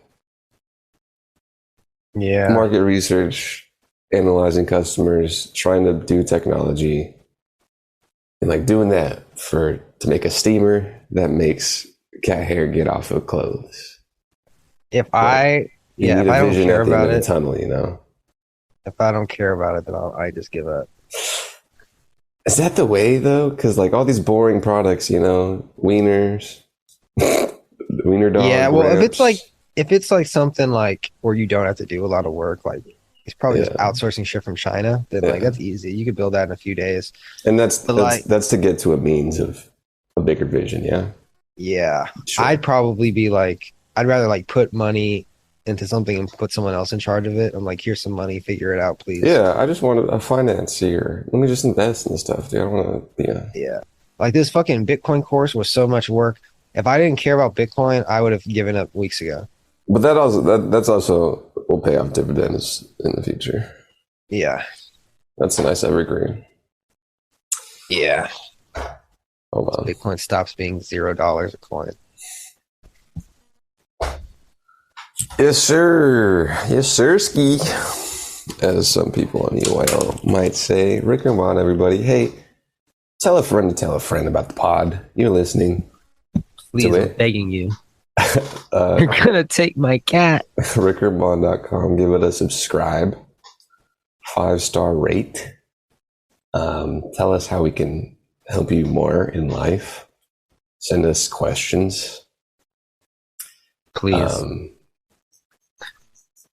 S2: Yeah.
S1: Market research, analyzing customers, trying to do technology, and like doing that to make a steamer that makes cat hair get off of clothes.
S2: If
S1: Like,
S2: I
S1: you need
S2: if
S1: a
S2: I don't
S1: vision
S2: care
S1: at the end
S2: about
S1: of the
S2: it,
S1: tunnel, you know?
S2: if I don't care about it, then I just give up.
S1: Is that the way though? Because like all these boring products, you know, wieners, wiener
S2: Yeah,
S1: dog
S2: well,
S1: ramps.
S2: if it's like something like where you don't have to do a lot of work, like it's probably just
S1: Yeah,
S2: outsourcing shit from China, then like
S1: yeah.
S2: that's easy. You could build that in a few days.
S1: And that's
S2: But
S1: that's
S2: like,
S1: that's to get to a means of a bigger vision, yeah.
S2: yeah, I'd
S1: Sure.
S2: probably be like, I'd rather like put money into something and put someone else in charge of it. I'm like, here's some money, figure it out, please.
S1: Yeah, I just want a financier. Let me just invest in this stuff, dude. I don't want to be a
S2: Yeah. Like this fucking Bitcoin course was so much work. If I didn't care about Bitcoin, I would have given up weeks ago.
S1: but that's also will pay off dividends in the future.
S2: Yeah.
S1: That's a nice evergreen.
S2: Yeah.
S1: Hold on.
S2: Bitcoin stops being $0 a coin.
S1: Yes, sir. Yes, sir, ski. As some people on UIL might say. Rick and Juan, everybody. Hey, tell a friend about the pod. You're listening
S2: Please,
S1: to
S2: I'm
S1: it.
S2: begging you. You're gonna take my cat.
S1: RickandJuan.com. Give it a subscribe. 5-star rate. Tell us how we can help you more in life. Send us questions.
S2: Please.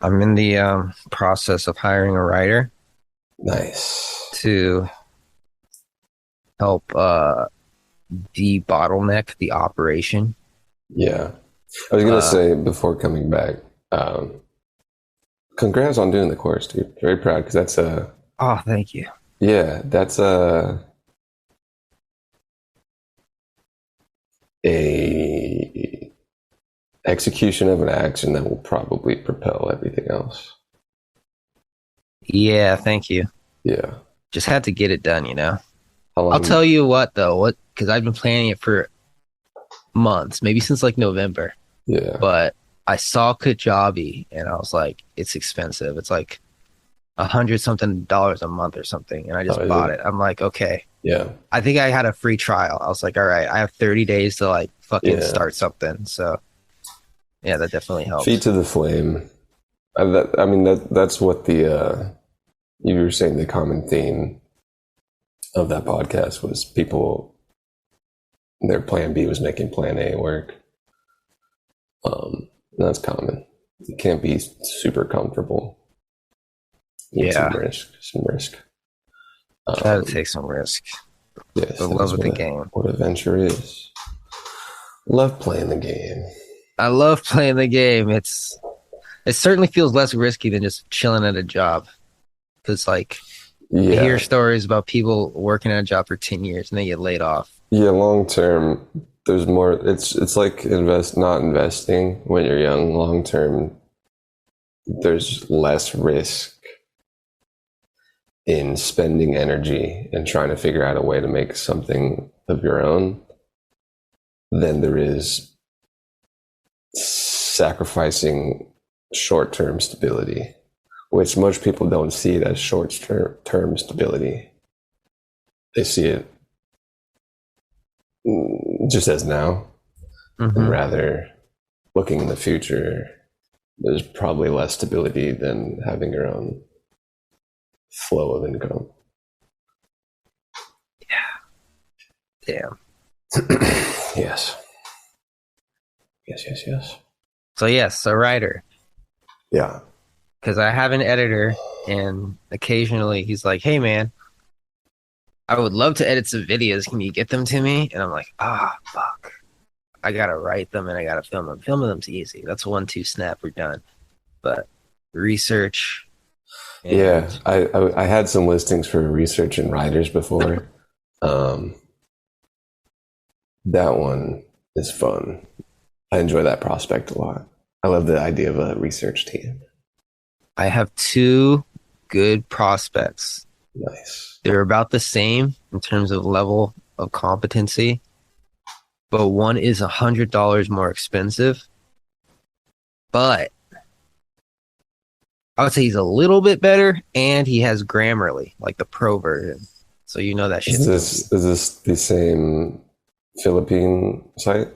S2: I'm in the process of hiring a writer
S1: Nice.
S2: to help de-bottleneck the operation.
S1: Yeah. I was going to say before coming back, congrats on doing the course, dude. Very proud because that's
S2: Oh, thank you.
S1: yeah, that's a execution of an action that will probably propel everything else.
S2: Yeah, thank you.
S1: Yeah.
S2: Just had to get it done, you know.
S1: How long?
S2: I'll tell you what though, because I've been planning it for months, maybe since like November.
S1: Yeah.
S2: But I saw Kajabi and I was like, it's expensive. It's like $100 something a month or something, and I just bought it. I'm like, okay.
S1: Yeah.
S2: I think I had a free trial. I was like, all right, I have 30 days to like fucking start something. So yeah, that definitely helped.
S1: Feet to the flame. That's what the you were saying the common theme of that podcast was people their plan B was making plan A work. That's common. You can't be super comfortable. You need some risk.
S2: Gotta take some risk.
S1: Yes,
S2: The love of the game.
S1: What adventure is. Love playing the game.
S2: I love playing the game. It certainly feels less risky than just chilling at a job. Because like I hear stories about people working at a job for 10 years and they get laid off.
S1: Yeah, long term, there's more. It's like not investing when you're young. Long term, there's less risk in spending energy and trying to figure out a way to make something of your own than there is sacrificing short-term stability, which most people don't see it as short-term stability. They see it just as now, and rather looking in the future, there's probably less stability than having your own flow of income.
S2: Yeah. Damn.
S1: Yes.
S2: So yes, a writer.
S1: Yeah.
S2: Because I have an editor, and occasionally he's like, "Hey man, I would love to edit some videos. Can you get them to me?" And I'm like, fuck. I gotta write them and I gotta film them. Filming them's easy. That's 1-2 snap, we're done. But research.
S1: Yeah, I had some listings for research and writers before. That one is fun. I enjoy that prospect a lot. I love the idea of a research team.
S2: I have 2 good prospects.
S1: Nice.
S2: They're about the same in terms of level of competency. but one is $100 more expensive. But I would say he's a little bit better, and he has Grammarly, like the pro version. So you know that shit.
S1: Is this the same Philippine site?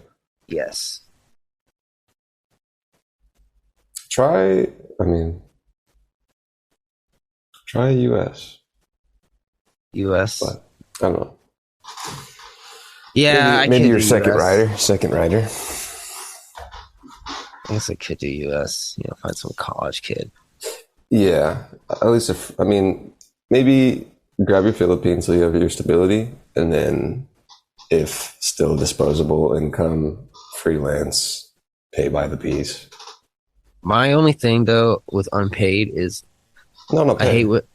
S2: Yes.
S1: Try US.
S2: US.
S1: But I don't know.
S2: Yeah,
S1: maybe your
S2: do
S1: second
S2: US.
S1: rider.
S2: I guess I could do US. Find some college kid.
S1: Yeah, at least maybe grab your Philippines so you have your stability, and then if still disposable income, freelance, pay by the piece.
S2: My only thing though with unpaid is
S1: No, pay.
S2: I hate what.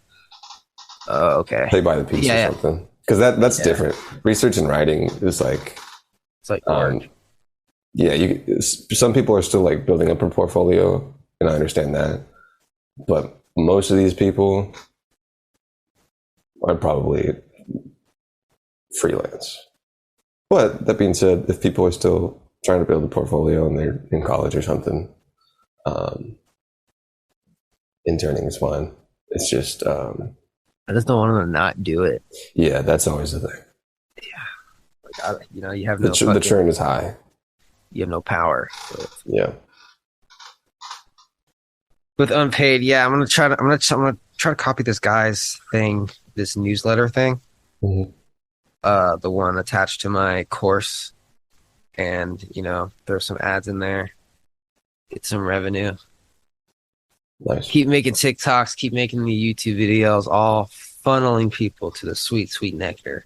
S2: Oh, okay.
S1: Pay by the piece or something, because that's different. Research and writing is like
S2: it's like work.
S1: Yeah, some people are still like building up a portfolio, and I understand that, but most of these people are probably freelance. But that being said, if people are still trying to build a portfolio and they're in college or something, interning is fine. It's just
S2: I just don't want them to not do it.
S1: Yeah, that's always the thing.
S2: Yeah, like you have
S1: the churn is high.
S2: You have no power. So.
S1: Yeah.
S2: With unpaid, yeah, I'm gonna try to copy this guy's thing, this newsletter thing.
S1: Mm-hmm.
S2: The one attached to my course, and throw some ads in there, get some revenue.
S1: Nice.
S2: Keep making TikToks, keep making the YouTube videos, all funneling people to the sweet, sweet nectar.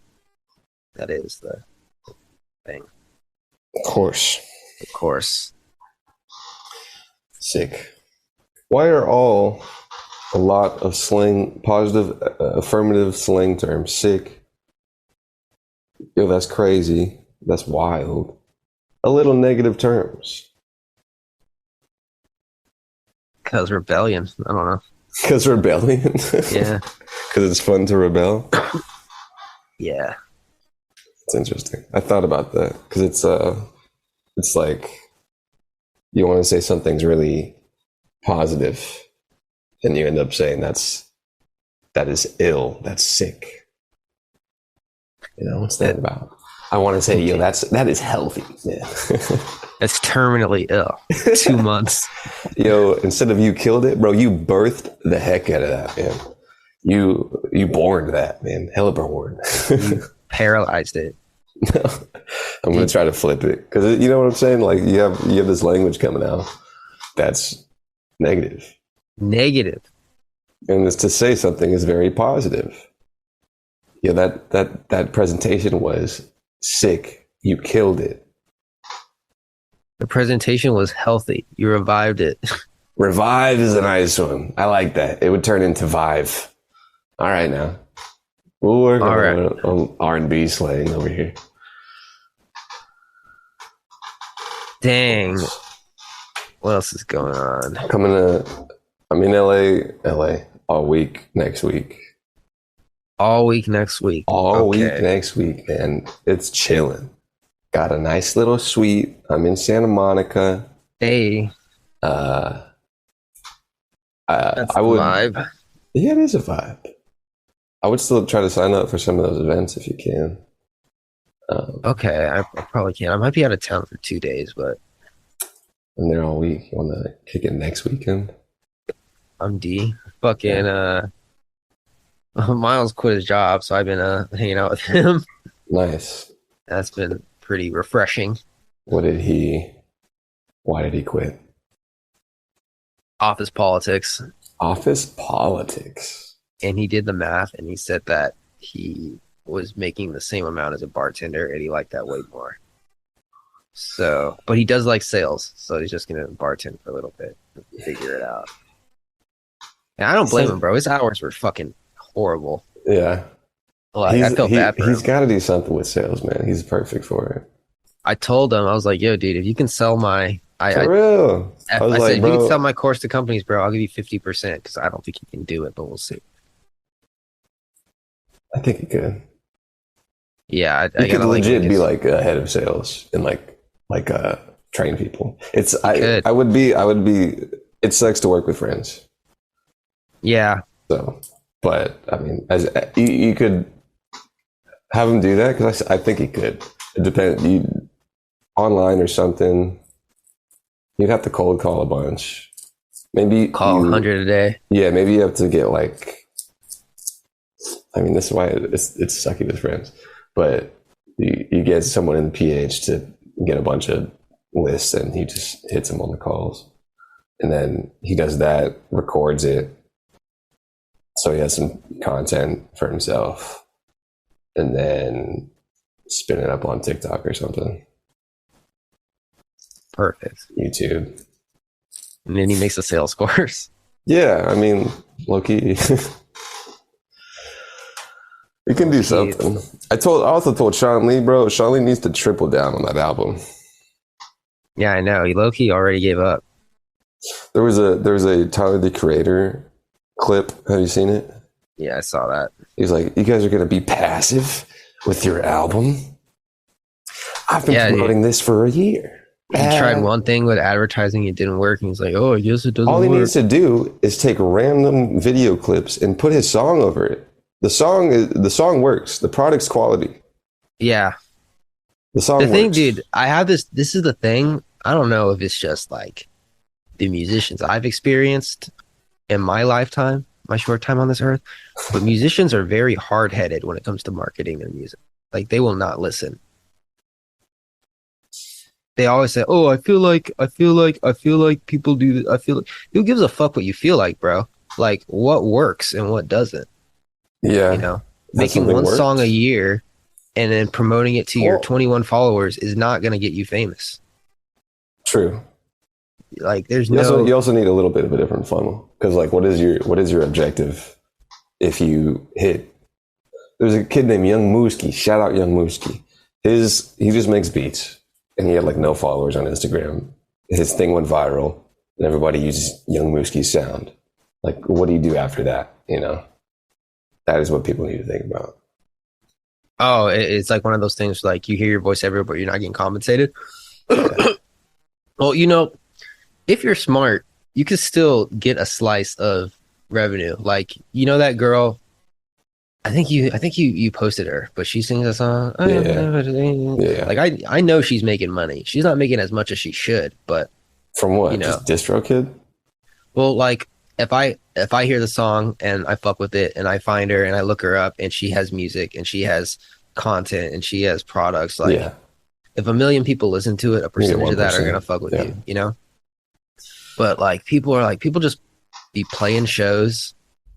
S2: That is the thing.
S1: Of course. Sick. Why are a lot of slang, positive, affirmative slang terms sick? Yo, that's crazy. That's wild. A little negative terms.
S2: Because rebellion. I don't know.
S1: Because rebellion?
S2: Yeah.
S1: Because it's fun to rebel?
S2: Yeah.
S1: It's interesting. I thought about that because it's like you want to say something's really positive and you end up saying that is ill, that's sick. What's that about? I want to say, yo, that is healthy. Yeah.
S2: That's terminally ill. 2 months.
S1: Yo, instead of you killed it, bro, you birthed the heck out of that, man. You born that, man. Hella born.
S2: You paralyzed it.
S1: I'm gonna try to flip it because you know what I'm saying. Like you have this language coming out that's negative, and to say something is very positive. Yeah, that presentation was sick. You killed it.
S2: The presentation was healthy. You revived it.
S1: Revive is a nice one. I like that. It would turn into Vive. All right, now we'll work on R&B slang over here.
S2: Dang. What else is going on?
S1: I'm in LA all week next week.
S2: All week next week.
S1: Week next week, and it's chilling. Got a nice little suite. I'm in Santa Monica.
S2: Hey.
S1: That's
S2: a vibe.
S1: Yeah, it is a vibe. I would still try to sign up for some of those events if you can.
S2: Okay, I probably can. I might be out of town for 2 days, but
S1: I'm there all week. You want to kick it next weekend?
S2: I'm D. Fucking Miles quit his job, so I've been hanging out with him.
S1: Nice.
S2: That's been pretty refreshing.
S1: Why did he quit?
S2: Office politics. And he did the math, and he said that he was making the same amount as a bartender, and he liked that way more. So, but he does like sales, so he's just gonna bartend for a little bit, figure it out. And I don't blame him, bro. His hours were fucking horrible.
S1: Yeah,
S2: like I felt bad for him.
S1: He's got to do something with sales, man. He's perfect for it.
S2: I told him, I was like, "Yo, dude, if you can sell my,
S1: for real."
S2: I said, if you can sell my course to companies, bro, I'll give you 50% because I don't think he can do it, but we'll see.
S1: I think he could.
S2: Yeah, I
S1: You could
S2: gotta like
S1: legit
S2: make
S1: be
S2: it.
S1: like a head of sales and train people. It's
S2: You could.
S1: I would be. It sucks to work with friends.
S2: Yeah.
S1: So, but I mean, as you could have him do that because I think he could. It depends. You online or something. You'd have to cold call a bunch. Maybe
S2: Call 100 a day.
S1: yeah, maybe you have to get like. I mean, this is why it's sucky with friends, but you get someone in the PH to get a bunch of lists, and he just hits them on the calls, and then he does that, records it, so he has some content for himself, and then spin it up on TikTok or something,
S2: Perfect.
S1: YouTube.
S2: And then he makes a sales course.
S1: Yeah, I mean, low key. You can do something. I also told Sean Lee, bro. Sean Lee needs to triple down on that album.
S2: Yeah, I know. He low key already gave up.
S1: There was a Tyler the Creator clip. Have you seen it?
S2: Yeah, I saw that.
S1: He's like, "You guys are gonna be passive with your album. I've been promoting this for a year."
S2: He tried one thing with advertising, it didn't work, and he's like, "Oh, I guess it doesn't work."
S1: All he needs to do is take random video clips and put his song over it. The song works. The product's quality.
S2: Yeah.
S1: The song
S2: The thing,
S1: works.
S2: dude, I have this. This is the thing. I don't know if it's just like the musicians I've experienced in my lifetime, my short time on this earth, but musicians are very hard headed when it comes to marketing their music. Like they will not listen. They always say, "Oh, I feel like people do this. I feel like who gives a fuck what you feel like, bro? Like what works and what doesn't."
S1: Yeah.
S2: You know, making one song a year and then promoting it to your 21 followers is not going to get you famous.
S1: True.
S2: Like there's
S1: you also need a little bit of a different funnel because like what is your objective if you hit? There's a kid named Young Mooski. Shout out Young Mooski. He just makes beats and he had like no followers on Instagram. His thing went viral and everybody uses Young Mooski's sound. Like what do you do after that? You know, that is what people need to think about.
S2: Oh, it's like one of those things like you hear your voice everywhere, but you're not getting compensated. Well, you know, if you're smart, you can still get a slice of revenue. Like, you know that girl, I think you posted her, but she sings a song.
S1: Yeah.
S2: Like I know she's making money. She's not making as much as she should, but
S1: from what?
S2: You know,
S1: just DistroKid?
S2: Well, like if I hear the song and I fuck with it and I find her and I look her up and she has music and she has content and she has products, like if 1 million people listen to it, a percentage of that are gonna fuck with you, you know? But like people just be playing shows,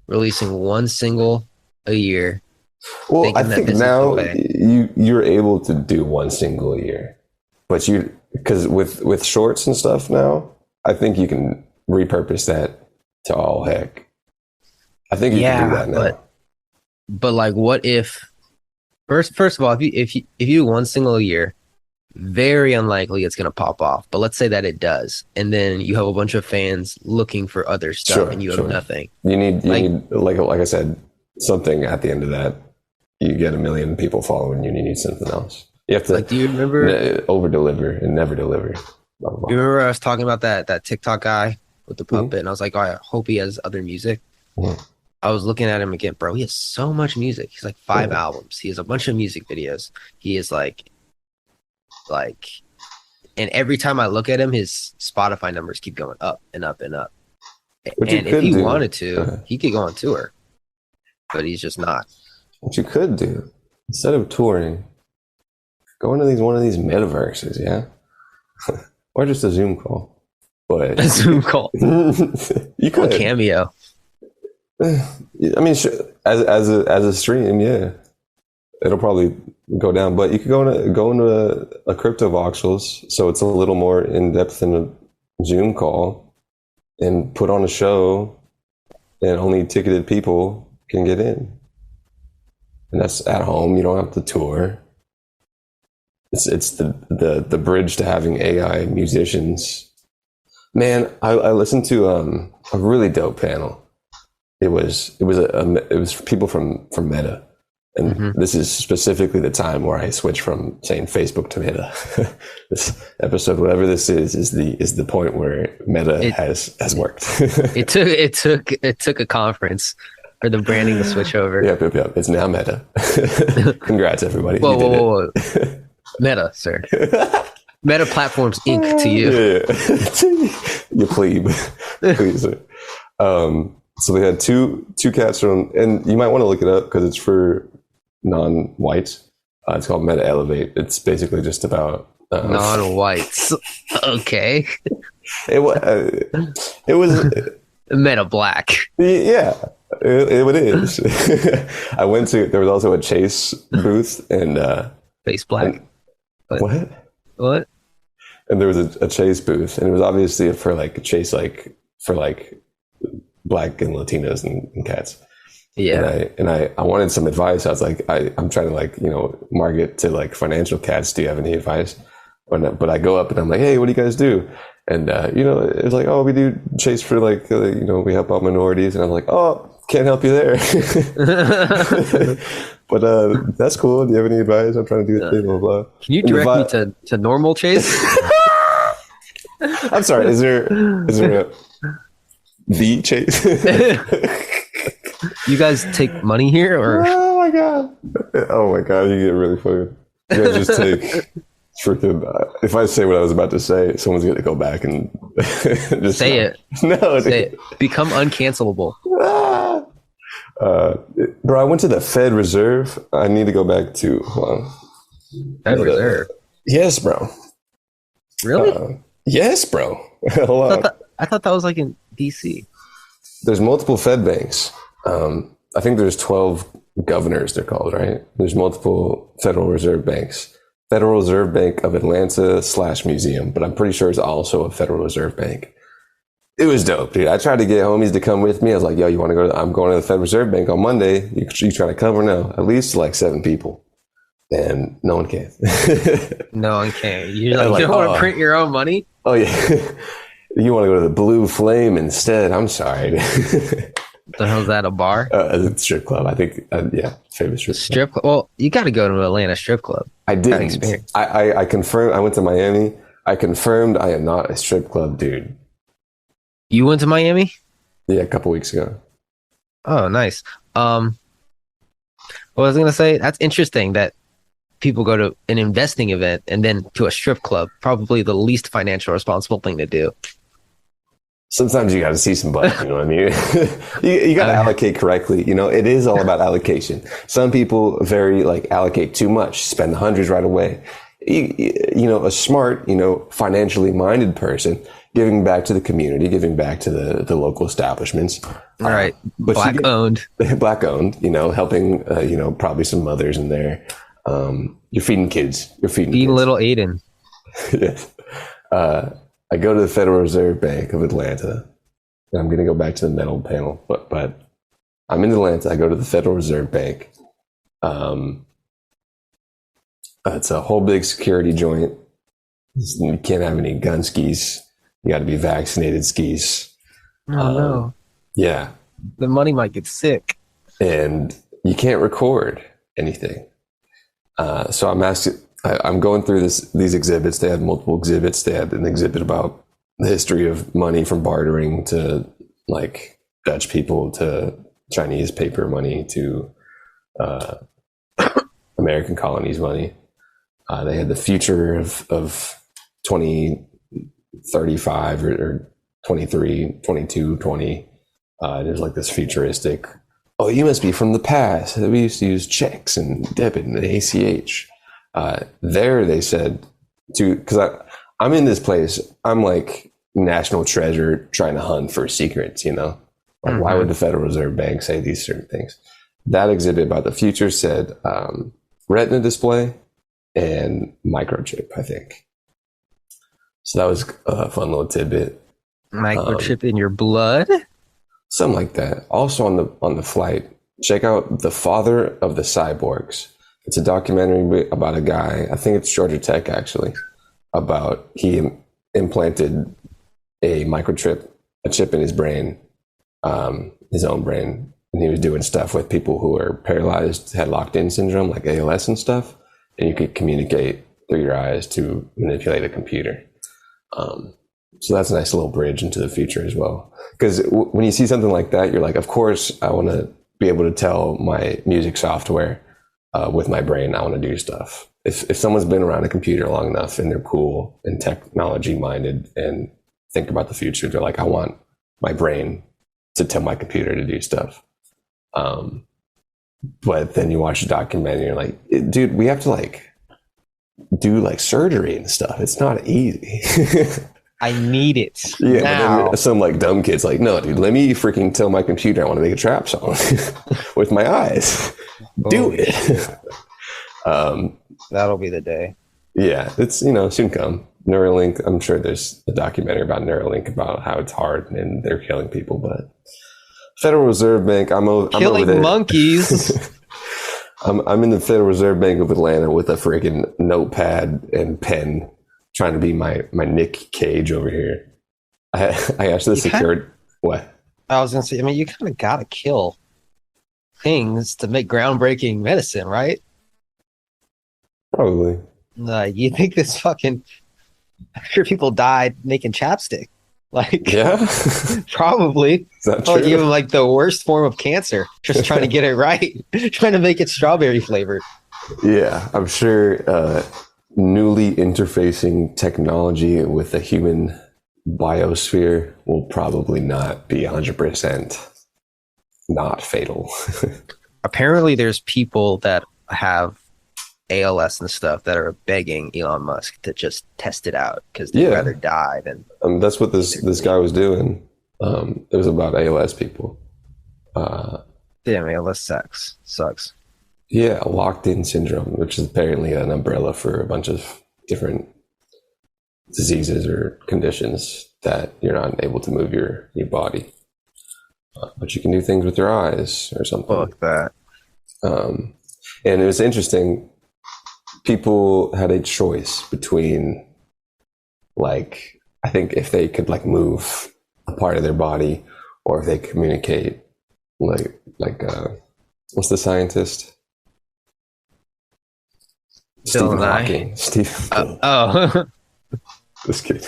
S2: releasing one single a year.
S1: Well, I think now you're able to do one single a year, but because with shorts and stuff now, I think you can repurpose that to all heck. I think you can do that now.
S2: But like, what if first of all, if you do one single a year, very unlikely it's gonna pop off. But let's say that it does, and then you have a bunch of fans looking for other stuff, and you have nothing.
S1: You need like I said, something at the end of that. You get 1 million people following you, and you need something else. You have to
S2: like. Do you remember
S1: over deliver and never deliver?
S2: Blah, blah, blah. You remember I was talking about that TikTok guy with the puppet, and I was like, oh, I hope he has other music. I was looking at him again, bro. He has so much music. He's like 5 albums. He has a bunch of music videos. He is like, and every time I look at him, his Spotify numbers keep going up and up and up. And if he wanted to, he could go on tour, but he's just not.
S1: What you could do instead of touring, go into one of these metaverses, yeah, or just a Zoom call. But
S2: a Zoom call,
S1: you could
S2: Cameo.
S1: I mean, as a stream, yeah, it'll probably go down. But you could go into a crypto voxels, so it's a little more in depth than a Zoom call, and put on a show, and only ticketed people can get in. And that's at home. You don't have to tour. It's the bridge to having AI musicians. Man, I listened to a really dope panel. It was people from Meta, And this is specifically the time where I switch from saying Facebook to Meta. This episode, whatever this is the point where Meta has worked.
S2: it took a conference for the branding to switch over.
S1: Yep. It's now Meta. Congrats, everybody.
S2: Whoa. Meta, sir. Meta Platforms Inc. to you.
S1: Yeah. You plebe. Please, sir. So they had two cats from, and you might want to look it up because it's for non-whites. It's called Meta Elevate. It's basically just about
S2: non-whites. Okay.
S1: It was
S2: Meta Black.
S1: Yeah, it is. I went to. There was also a Chase booth and
S2: Face Black.
S1: What? And there was a Chase booth, and it was obviously for like Chase, for Black and Latinos and cats.
S2: Yeah.
S1: And I wanted some advice. I was like, I'm trying to market to financial cats. Do you have any advice? But I go up and I'm like, hey, what do you guys do? And it was like, oh, we do Chase for we help out minorities. And I'm like, oh, can't help you there. But that's cool. Do you have any advice? I'm trying to do this thing, blah, blah.
S2: Can you direct me to normal Chase?
S1: I'm sorry. Is there a the Chase?
S2: You guys take money here, or?
S1: Oh my god, you get really funny. You guys just take freaking. If I say what I was about to say, someone's gonna go back and just
S2: say it.
S1: No,
S2: say it. Become uncancelable.
S1: Bro, I went to the Fed Reserve. I need to go back to.
S2: Fed Reserve.
S1: Yes, bro.
S2: Really?
S1: Yes, bro. Hold on.
S2: I thought that was like in DC.
S1: There's multiple Fed banks. I think there's 12 governors, they're called, right? There's multiple Federal Reserve banks. Federal Reserve Bank of Atlanta / museum, but I'm pretty sure it's also a Federal Reserve Bank. It was dope, dude. I tried to get homies to come with me. I was like, yo, you want to go? I'm going to the Federal Reserve Bank on Monday. You trying to come or no? At least 7 people. And no one can.
S2: No one can. You don't want to print your own money?
S1: Oh, yeah. You want to go to the Blue Flame instead? I'm sorry.
S2: What the hell is that, a bar?
S1: It's a strip club. I think, favorite strip
S2: club. Well, you got to go to an Atlanta strip club.
S1: I didn't. I confirmed. I went to Miami. I confirmed I am not a strip club dude.
S2: You went to Miami?
S1: Yeah, a couple weeks ago.
S2: Oh, nice. What was I going to say? That's interesting that people go to an investing event and then to a strip club. Probably the least financial responsible thing to do.
S1: Sometimes you got to see some butt, you know what I mean? you got to allocate correctly. It is all about allocation. Some people allocate too much, spend the hundreds right away. A smart, financially minded person giving back to the community, giving back to the local establishments.
S2: All right. Black owned,
S1: helping, probably some mothers in there. You're feeding kids. You're feeding kids.
S2: Little Aiden.
S1: Yes. I go to the Federal Reserve Bank of Atlanta, and I'm going to go back to the metal panel, but I'm in Atlanta. I go to the Federal Reserve Bank. It's a whole big security joint. You can't have any gun skis. You got to be vaccinated skis.
S2: Oh, no.
S1: Yeah.
S2: The money might get sick.
S1: And you can't record anything. So I'm going through these exhibits. They had multiple exhibits. They had an exhibit about the history of money from bartering to Dutch people to Chinese paper money to American colonies money. They had the future of 2035 or 23, 22, 20. There's this futuristic, oh, you must be from the past. We used to use checks and debit and ACH. There they said because I'm in this place, I'm like national treasure trying to hunt for secrets, why would the Federal Reserve Bank say these certain things? That exhibit about the future said retina display and microchip, I think. So that was a fun little tidbit.
S2: Microchip in your blood?
S1: Something like that. Also on the flight, check out The Father of the Cyborgs. It's a documentary about a guy, I think it's Georgia Tech actually, about he implanted a chip in his brain, his own brain, and he was doing stuff with people who were paralyzed, had locked-in syndrome, like ALS and stuff, and you could communicate through your eyes to manipulate a computer. So that's a nice little bridge into the future as well. Because when you see something like that, you're like, of course, I want to be able to tell my music software with my brain, I want to do stuff. If someone's been around a computer long enough and they're cool and technology minded and think about the future, they're like, I want my brain to tell my computer to do stuff. But then you watch a documentary and you're like, dude, we have to like do like surgery and stuff. It's not easy.
S2: I need it.
S1: Yeah,
S2: now.
S1: but then some like dumb kids like, no, dude, let me freaking tell my computer I want to make a trap song with my eyes. Do it.
S2: That'll be the day.
S1: Yeah, it's, soon come. Neuralink, I'm sure there's a documentary about Neuralink about how it's hard and they're killing people, but Federal Reserve Bank, I'm over there.
S2: Monkeys.
S1: I'm in the Federal Reserve Bank of Atlanta with a freaking notepad and pen, trying to be my Nick Cage over here. I asked the security. What?
S2: I was gonna say, you kind of gotta kill things to make groundbreaking medicine, right?
S1: Probably.
S2: You think this fucking... I'm sure people died making chapstick. Like,
S1: yeah,
S2: probably.
S1: Is that true?
S2: Even like the worst form of cancer, just trying to get it right, trying to make it strawberry flavored.
S1: Yeah, I'm sure newly interfacing technology with the human biosphere will probably not be 100% not fatal.
S2: Apparently, there's people that have ALS and stuff that are begging Elon Musk to just test it out because they'd rather die than.
S1: That's what this guy was doing. It was about ALS people.
S2: Damn, ALS sucks.
S1: Yeah, locked-in syndrome, which is apparently an umbrella for a bunch of different diseases or conditions that you're not able to move your body, but you can do things with your eyes or something.
S2: Fuck that.
S1: And it was interesting. People had a choice between, like, I think if they could like move a part of their body, or if they communicate, like what's the scientist? Stephen Hawking. This kid.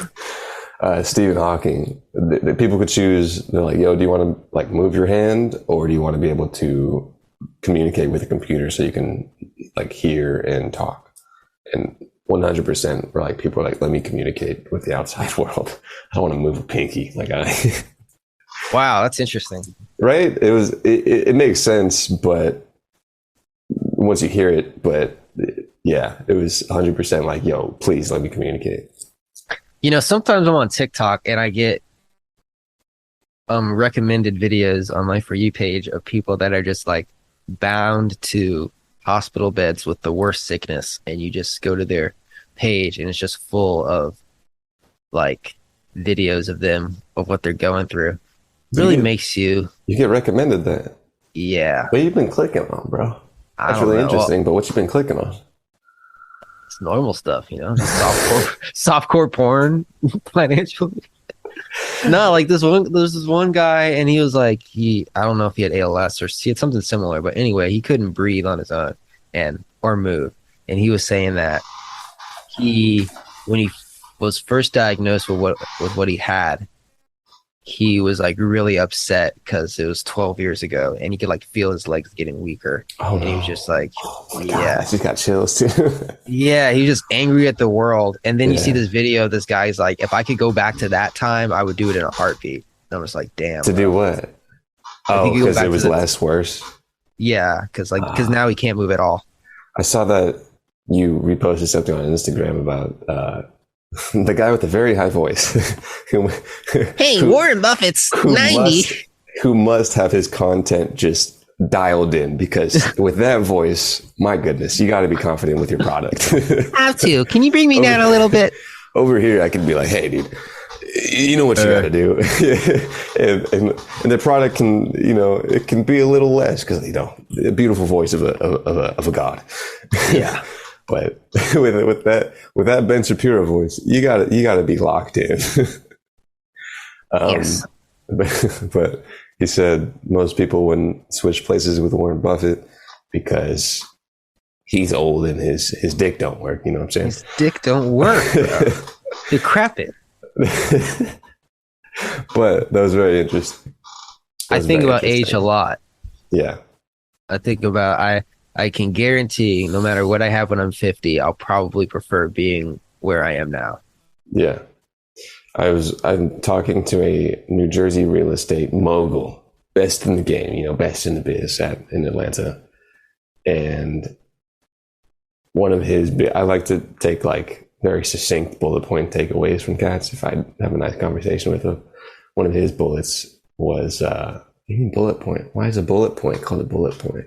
S1: Stephen Hawking. The people could choose. They're like, yo, do you want to like move your hand, or do you want to be able to communicate with a computer so you can like hear and talk? And 100% were like, people are like, let me communicate with the outside world. I don't want to move a pinky.
S2: Wow, that's interesting.
S1: Right? It makes sense, but once you hear it, but yeah, it was 100% like, yo, please let me communicate.
S2: Sometimes I'm on TikTok and I get recommended videos on my For You page of people that are just like bound to hospital beds with the worst sickness, and you just go to their page and it's just full of like videos of them of what they're going through. Really makes you
S1: get recommended that.
S2: Yeah.
S1: What you been clicking on, bro? That's really interesting. But what you been clicking on?
S2: It's normal stuff, just softcore porn financially. No, like there's this one guy, and he was like, I don't know if he had ALS or he had something similar, but anyway, he couldn't breathe on his own or move. And he was saying that when he was first diagnosed with what he had, he was like really upset because it was 12 years ago, and he could like feel his legs getting weaker. Oh, and he was just like,
S1: God, I just got chills too.
S2: Yeah, he was just angry at the world. And then you see this video, this guy's like, if I could go back to that time, I would do it in a heartbeat. And I was like, damn.
S1: To do what? Oh, because it was less worse.
S2: Yeah, because now he can't move at all.
S1: I saw that you reposted something on Instagram about the guy with the very high voice.
S2: Warren Buffett's 90.
S1: Who must have his content just dialed in, because with that voice, my goodness, you got to be confident with your product.
S2: Have to. Can you bring me down a little bit?
S1: Over here, I can be like, hey, dude, you know what you got to do. and the product can, it can be a little less because, a beautiful voice of a god.
S2: Yeah.
S1: But with that Ben Shapiro voice, you gotta be locked in.
S2: Yes.
S1: But He said most people wouldn't switch places with Warren Buffett because he's old and his dick don't work. You know what I'm saying?
S2: His dick don't work, bro. Decrepit.
S1: But that was very interesting.
S2: I think about age a lot.
S1: Yeah.
S2: I think about I can guarantee no matter what I have when I'm 50, I'll probably prefer being where I am now.
S1: Yeah. I'm talking to a New Jersey real estate mogul, best in the game, you know, best in the biz in Atlanta. And one of his, I like to take like very succinct bullet point takeaways from cats if I have a nice conversation with him. One of his bullets was, bullet point. Why is a bullet point called a bullet point?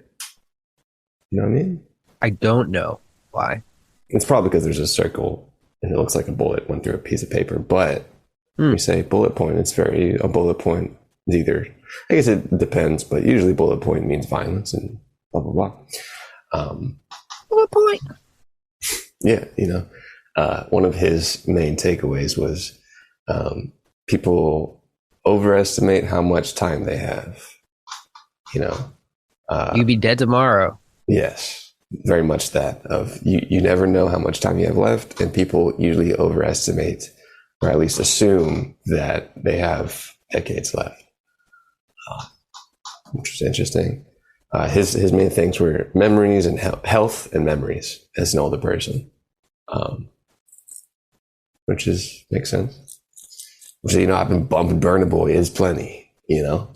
S1: You know what I mean?
S2: I don't know why.
S1: It's probably because there's a circle and it looks like a bullet went through a piece of paper. But when you say bullet point, a bullet point is either, I guess it depends, but usually bullet point means violence and blah, blah, blah.
S2: Bullet point.
S1: Yeah, you know, one of his main takeaways was people overestimate how much time they have. You know,
S2: you'd be dead tomorrow.
S1: Yes, very much that. Of you never know how much time you have left, and people usually overestimate, or at least assume that they have decades left, which is interesting. His main things were memories and health and memories as an older person, which makes sense. So, you know, I've been bumping Burna Boy is plenty, you know.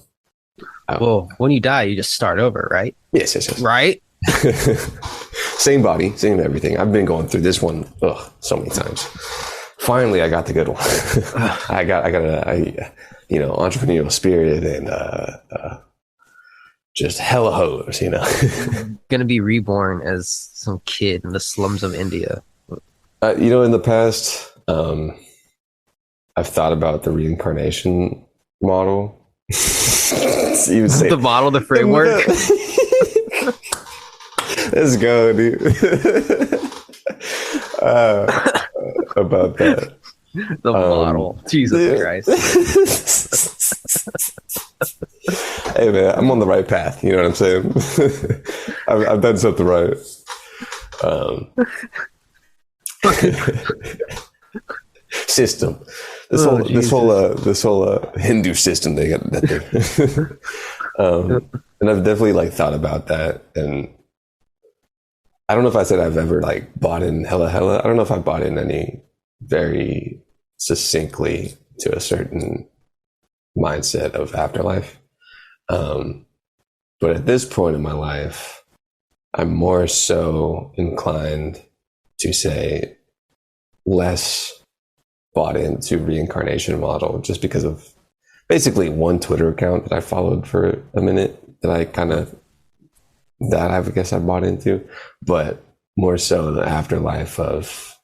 S2: Well, when you die, you just start over, right?
S1: Yes.
S2: Right?
S1: Same body, same everything. I've been going through this one so many times. Finally, I got the good one. I got entrepreneurial spirit and just hella hoes, you know.
S2: Gonna be reborn as some kid in the slums of India.
S1: You know, in the past, I've thought about the reincarnation model. You say
S2: The model, the framework.
S1: Let's go, dude. About that.
S2: The model. Jesus Christ.
S1: Hey, man, I'm on the right path. You know what I'm saying? I've done something right. System. This whole Hindu system they got that thing. And I've definitely like thought about that, and I don't know if I said I've ever like bought in hella. I don't know if I bought in any very succinctly to a certain mindset of afterlife. But at this point in my life, I'm more so inclined to say less bought into reincarnation model, just because of basically one Twitter account that I followed for a minute that I guess I bought into, but more so the afterlife of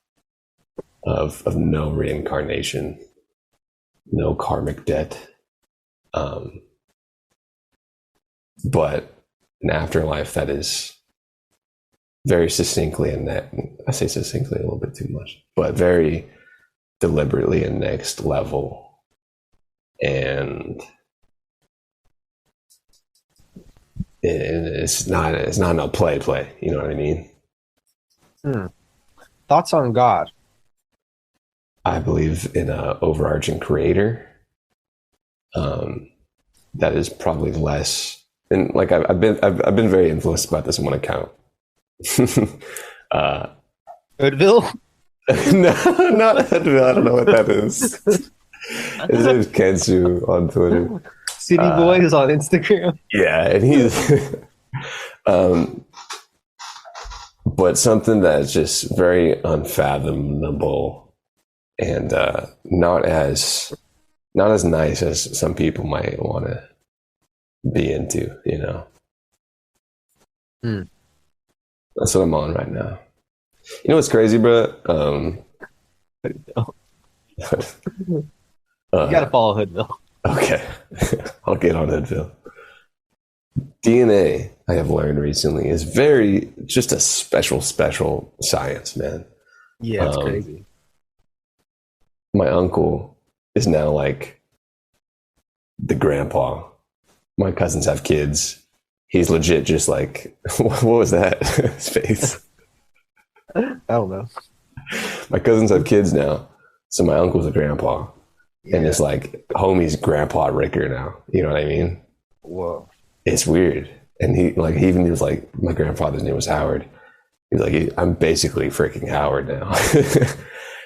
S1: no reincarnation, no karmic debt, but an afterlife that is very succinctly, and that I say succinctly a little bit too much, but very deliberately a next level, and it's not no play. You know what I mean?
S2: Thoughts on God?
S1: I believe in an overarching creator. That is probably less, and like I've been very influenced by this one account.
S2: Hoodville?
S1: No, not Hoodville. I don't know what that is. His name's Kensu on Twitter.
S2: City Boy is on Instagram.
S1: Yeah, and he's but something that's just very unfathomable and not as nice as some people might want to be into, you know. That's what I'm on right now. You know what's crazy, bro?
S2: You gotta follow Hoodville.
S1: Okay. I'll get on Hoodville. DNA, I have learned recently, is just a special science, man.
S2: Yeah, it's crazy.
S1: My uncle is now like the grandpa My cousins have kids. He's legit just like, what was that? His face.
S2: I don't know.
S1: My cousins have kids now. So my uncle's a grandpa.
S2: Yeah.
S1: And it's like homie's grandpa Ricker now. You know what I mean?
S2: Whoa.
S1: It's weird. And he even was like, my grandfather's name was Howard. He's like, I'm basically freaking Howard now.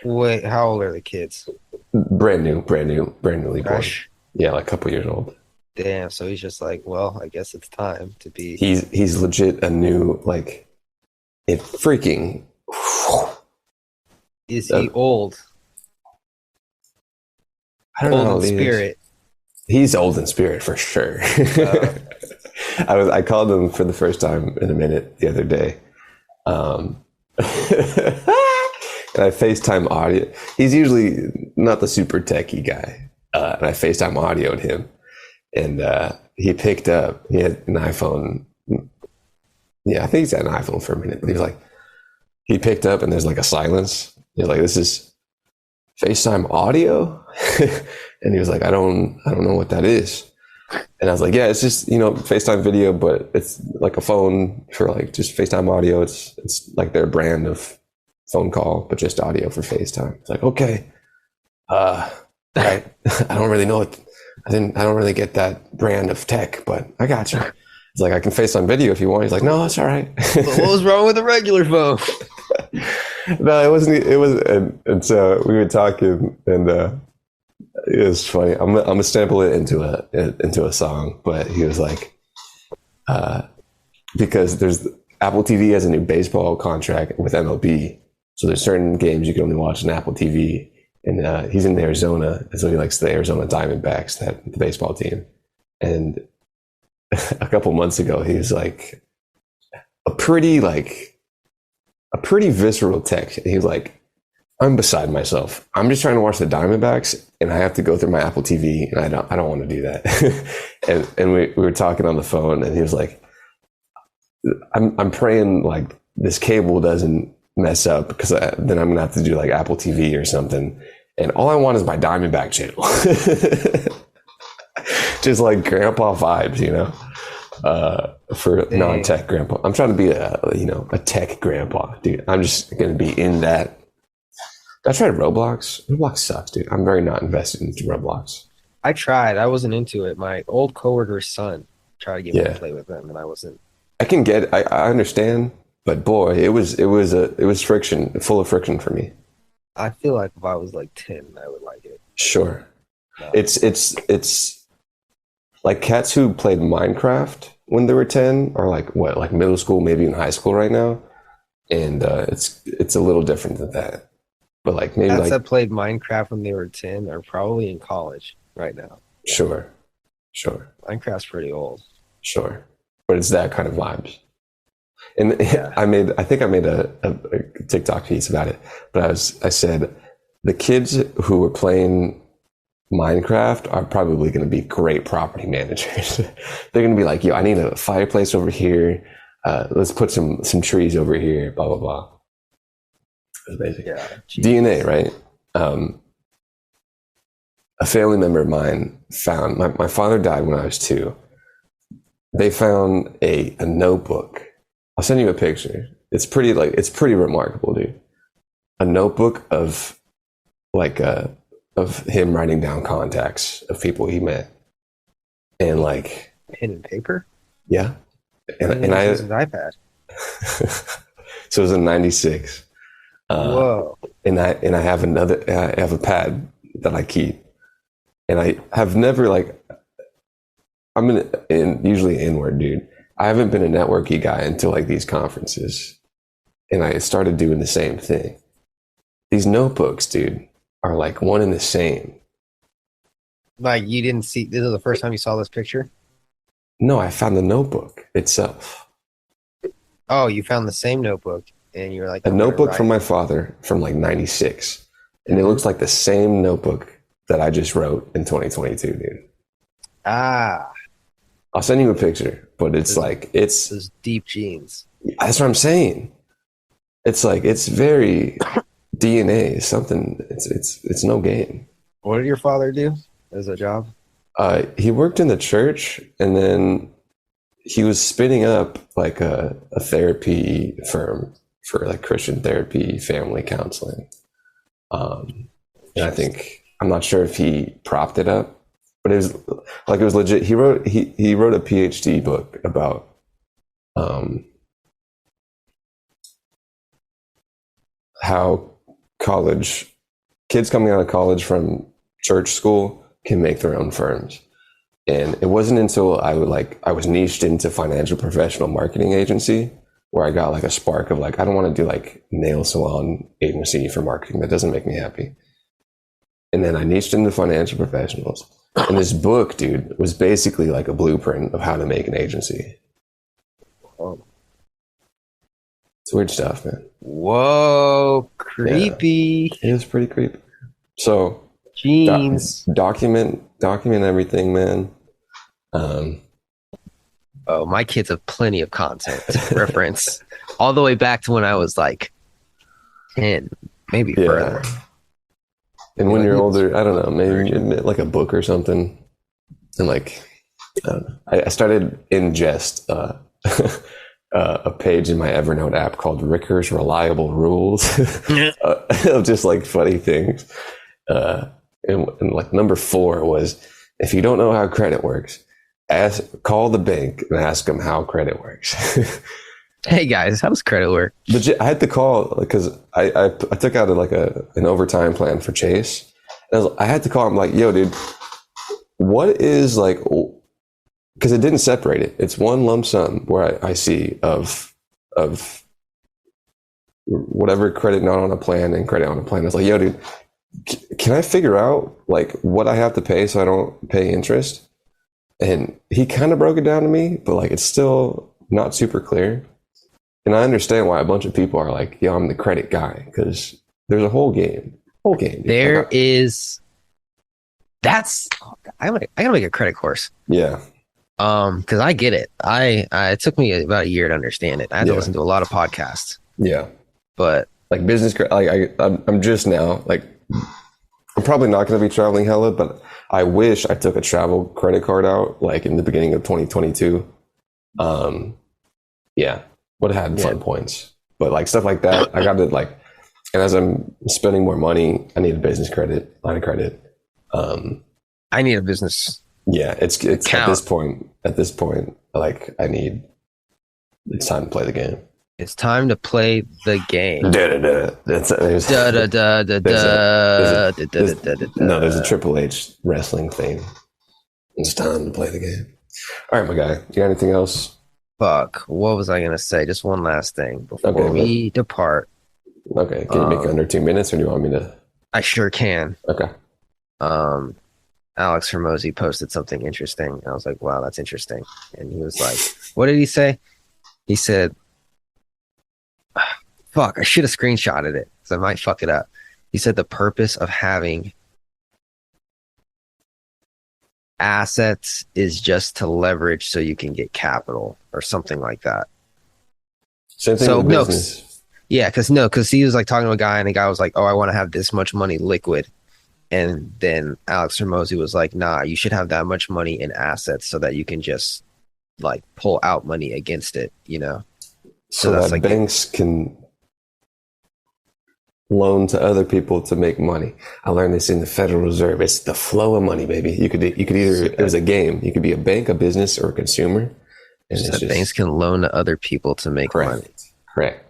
S2: Wait, how old are the kids?
S1: brand newly born.
S2: Fresh?
S1: Yeah, like a couple years old.
S2: Damn, so he's just like, well, I guess it's time to be.
S1: He's legit a new, like, it freaking.
S2: Is he old?
S1: I don't know.
S2: Old in spirit.
S1: He's old in spirit for sure. I called him for the first time in a minute the other day. And I FaceTime audio. He's usually not the super techie guy. And I FaceTime audioed him. And he picked up. He had an iPhone. Yeah, I think he's had an iPhone for a minute. But he was like, he picked up and there's like a silence. He's like, this is FaceTime audio? And he was like, I don't know what that is. And I was like, yeah, it's just, FaceTime video, but it's like a phone for like just FaceTime audio. It's like their brand of phone call, but just audio for FaceTime. It's like, okay. Right. I don't really know it. I don't really get that brand of tech, but I got you. It's like, I can FaceTime video if you want. He's like, no, it's all right.
S2: What was wrong with the regular phone?
S1: No, it wasn't. It was, and so we were talking, and it was funny. I'm gonna sample it into a song, but he was like, because there's Apple TV has a new baseball contract with MLB, so there's certain games you can only watch on Apple TV, and he's in Arizona, and so he likes the Arizona Diamondbacks, the baseball team, and a couple months ago he was like a pretty visceral text. He was like, I'm beside myself. I'm just trying to watch the Diamondbacks and I have to go through my Apple TV and I don't want to do that. and we were talking on the phone and he was like, I'm praying like this cable doesn't mess up because then I'm going to have to do like Apple TV or something. And all I want is my Diamondback channel. Just like grandpa vibes, for non-tech grandpa. I'm trying to be a tech grandpa, dude. I'm just going to be in that. I tried Roblox. Roblox sucks, dude. I'm very not invested into Roblox.
S2: I tried. I wasn't into it. My old coworker's son tried to get me to play with them, and I wasn't.
S1: I understand, but boy, it was friction, full of friction for me.
S2: I feel like if I was like 10, I would like it.
S1: Sure. No. It's like cats who played Minecraft when they were 10 are like middle school, maybe in high school right now. And it's a little different than that. But like maybe
S2: cats that played Minecraft when they were 10 are probably in college right now.
S1: Sure.
S2: Minecraft's pretty old.
S1: Sure. But it's that kind of vibes. And yeah. I think I made a TikTok piece about it, but I said the kids who were playing Minecraft are probably going to be great property managers. They're going to be like, yo, I need a fireplace over here. Let's put some trees over here, blah, blah, blah. That's amazing. Yeah, DNA, right? A family member of mine found, my father died when I was 2. They found a notebook. I'll send you a picture. It's pretty remarkable, dude. A notebook of him writing down contacts of people he met. And like
S2: pen and paper?
S1: Yeah. And I
S2: used an iPad.
S1: So it was in 96.
S2: Whoa.
S1: And I have I have a pad that I keep. And I have never I'm usually inward, dude. I haven't been a networky guy until like these conferences. And I started doing the same thing. These notebooks, dude, are like one and the same.
S2: Like you didn't see, this is the first time you saw this picture?
S1: No, I found the notebook itself.
S2: Oh, you found the same notebook and you're like,
S1: a notebook from my father from like 96. And it looks like the same notebook that I just wrote in 2022, dude.
S2: Ah.
S1: I'll send you a picture, but it's those
S2: deep genes.
S1: That's what I'm saying. It's like, it's very DNA, something. It's no game.
S2: What did your father do as a job?
S1: He worked in the church, and then he was spinning up like a therapy firm for like Christian therapy, family counseling. And I think, I'm not sure if he propped it up, but it was legit. He wrote a PhD book about how kids coming out of college from church school can make their own firms. And it wasn't until I was niched into financial professional marketing agency where I got like a spark of like, I don't want to do like nail salon agency for marketing. That doesn't make me happy. And then I niched into financial professionals. And this book, dude, was basically like a blueprint of how to make an agency. It's weird stuff, man.
S2: Whoa, creepy.
S1: Yeah, it was pretty creepy. So,
S2: Jeans.
S1: document everything, man.
S2: Oh, my kids have plenty of content to reference all the way back to when I was like 10, maybe further.
S1: And when you're older, I don't know, maybe like a book or something. And like, I started ingest a page in my Evernote app called Ricker's Reliable Rules of just like funny things. And like number 4 was, if you don't know how credit works, call the bank and ask them how credit works.
S2: Hey guys, how does credit work?
S1: Legit, I had to call because I took out an overtime plan for Chase. And I had to call him like, yo, dude, what is like, because it didn't separate it. It's one lump sum where I see of whatever credit not on a plan and credit on a plan. I was like, yo, dude, can I figure out like what I have to pay so I don't pay interest? And he kind of broke it down to me, but like it's still not super clear. And I understand why a bunch of people are like, yo, I'm the credit guy, because there's a whole game.
S2: There is. I gotta make a credit course.
S1: Yeah.
S2: Because I get it. It took me about a year to understand it. I had to listen to a lot of podcasts.
S1: Yeah.
S2: But
S1: like business, like I'm just now like, I'm probably not going to be traveling hella, but I wish I took a travel credit card out like in the beginning of 2022. Yeah, would have had fun points, but like stuff like that, I got to like, and as I'm spending more money, I need a business credit, line of credit.
S2: I need a business.
S1: Yeah, it's at this point, like it's time to play the game.
S2: It's time to play the game.
S1: No, there's a Triple H wrestling theme. It's time to play the game. All right, my guy. You got anything else?
S2: Fuck. What was I gonna say? Just one last thing before we depart.
S1: Okay. Can you make it under 2 minutes, or do you want me to?
S2: I sure can.
S1: Okay.
S2: Alex Hermosi posted something interesting. And I was like, wow, that's interesting. And he was like, what did he say? He said, fuck, I should have screenshotted it because I might fuck it up. He said the purpose of having assets is just to leverage so you can get capital or something like that.
S1: Same thing with business.
S2: Because he was like talking to a guy and the guy was like, oh, I want to have this much money liquid. And then Alex Hermosi was like, nah, you should have that much money in assets so that you can just like pull out money against it, you know?
S1: So that's that like banks can loan to other people to make money. I learned this in the Federal Reserve. It's the flow of money, baby. You could either, it was a game. You could be a bank, a business, or a consumer.
S2: And so banks can loan to other people to make money.
S1: Correct.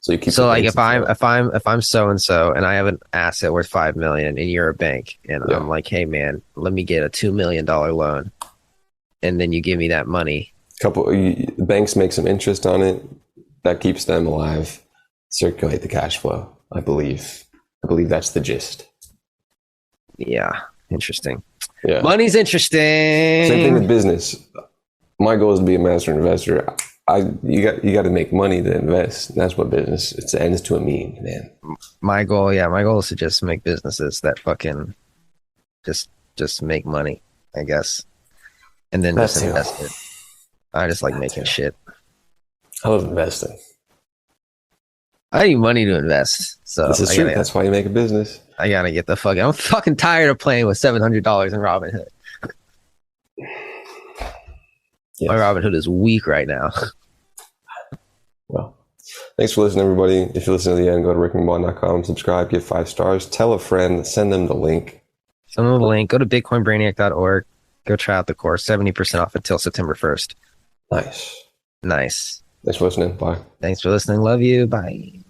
S1: So you keep.
S2: So like if I'm so and so and I have an asset worth $5 million and you're a bank and I'm like, hey man, let me get a $2 million loan, and then you give me that money.
S1: Banks make some interest on it that keeps them alive. Circulate the cash flow. I believe that's the gist.
S2: Yeah, interesting.
S1: Yeah,
S2: money's interesting.
S1: Same thing with business. My goal is to be a master investor. You got to make money to invest. And that's what business. It's the ends to a mean, man.
S2: My goal is to just make businesses that fucking just make money, I guess, and then just invest it. I just like making shit.
S1: I love investing.
S2: I need money to invest. So
S1: this is true. That's why you make a business.
S2: I gotta get the fucking. I'm fucking tired of playing with $700 in Robinhood.
S1: Yes.
S2: My Robinhood is weak right now.
S1: Well, thanks for listening, everybody. If you listen to the end, go to rickandbond.com, subscribe, give 5 stars, tell a friend, send them the link.
S2: Send them the link. Go to bitcoinbrainiac.org. Go try out the course. 70% off until September 1st.
S1: Nice.
S2: Nice.
S1: Thanks for listening. Bye.
S2: Thanks for listening. Love you. Bye.